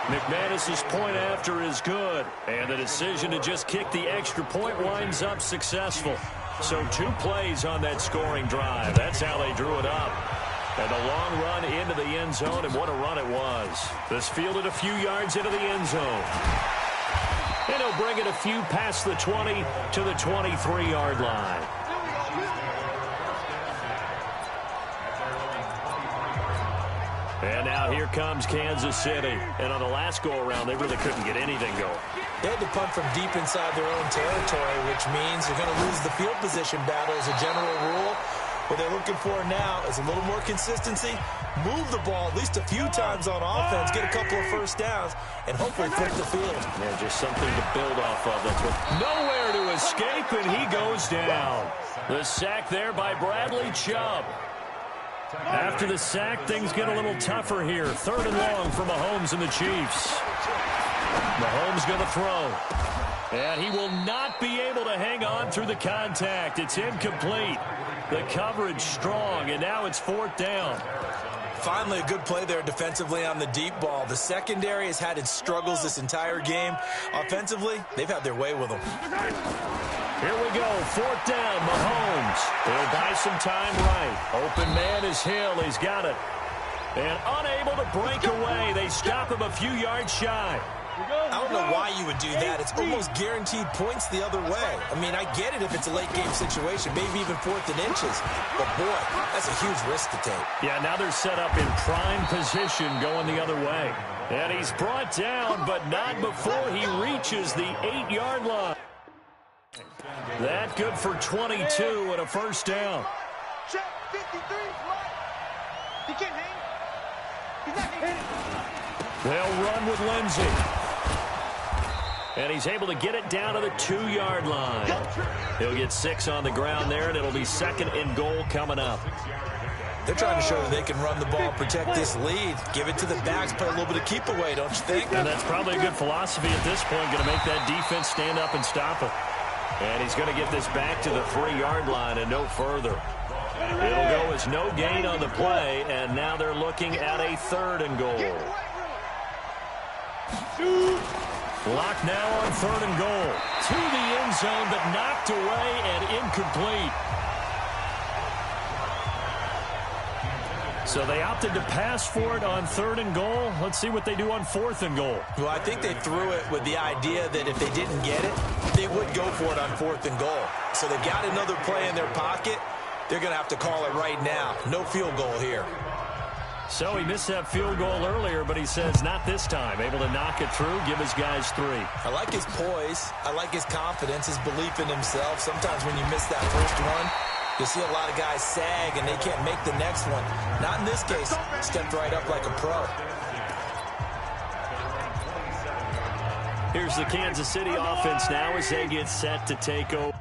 [SPEAKER 2] McManus's point after is good. And the decision to just kick the extra point winds up successful. So 2 plays on that scoring drive. That's how they drew it up. And a long run into the end zone, and what a run it was. This fielded a few yards into the end zone. And he'll bring it a few past the 20 to the 23-yard line. And now here comes Kansas City. And on the last go-around, they really couldn't get anything going.
[SPEAKER 1] They had to punt from deep inside their own territory, which means they're going to lose the field position battle as a general rule. What they're looking for now is a little more consistency, move the ball at least a few times on offense, get a couple of first downs, and hopefully flip the field.
[SPEAKER 2] Yeah, just something to build off of. That's what. Nowhere to escape, and he goes down. The sack there by Bradley Chubb. After the sack, things get a little tougher here. Third and long for Mahomes and the Chiefs. Mahomes going to throw. And he will not be able to hang on through the contact. It's incomplete. The coverage strong, and now it's fourth down.
[SPEAKER 1] Finally, a good play there defensively on the deep ball. The secondary has had its struggles this entire game. Offensively, they've had their way with them.
[SPEAKER 2] Here we go, fourth down, Mahomes. He'll buy some time right. Open man is Hill. He's got it. And unable to break away. They stop him a few yards shy.
[SPEAKER 1] I don't know why you would do that. It's almost guaranteed points the other way. I mean, I get it if it's a late-game situation, maybe even fourth and inches. But, boy, that's a huge risk to take.
[SPEAKER 2] Yeah, now they're set up in prime position going the other way. And he's brought down, but not before he reaches the 8-yard line. That good for 22 and a first down.
[SPEAKER 4] Check 53. He can't hang. He's not hitting.
[SPEAKER 2] They'll run with Lindsey. And he's able to get it down to the 2-yard line. He'll get 6 on the ground there, and it'll be second and goal coming up.
[SPEAKER 1] They're trying to show that they can run the ball, protect this lead, give it to the backs, play a little bit of keep away, don't you think?
[SPEAKER 2] And that's probably a good philosophy at this point, going to make that defense stand up and stop it. And he's going to get this back to the 3-yard line and no further. It'll go as no gain on the play, and now they're looking at a third and goal. Blocked now on third and goal. To the end zone, but knocked away and incomplete. So they opted to pass for it on 3rd and goal. Let's see what they do on 4th and goal.
[SPEAKER 1] Well, I think they threw it with the idea that if they didn't get it, they would go for it on 4th and goal. So they got another play in their pocket. They're going to have to call it right now. No field goal here.
[SPEAKER 2] So he missed that field goal earlier, but he says not this time. Able to knock it through, give his guys 3.
[SPEAKER 1] I like his poise. I like his confidence, his belief in himself. Sometimes when you miss that first one, you'll see a lot of guys sag and they can't make the next one. Not in this case. Stepped right up like a pro.
[SPEAKER 2] Here's the Kansas City offense now as they get set to take over.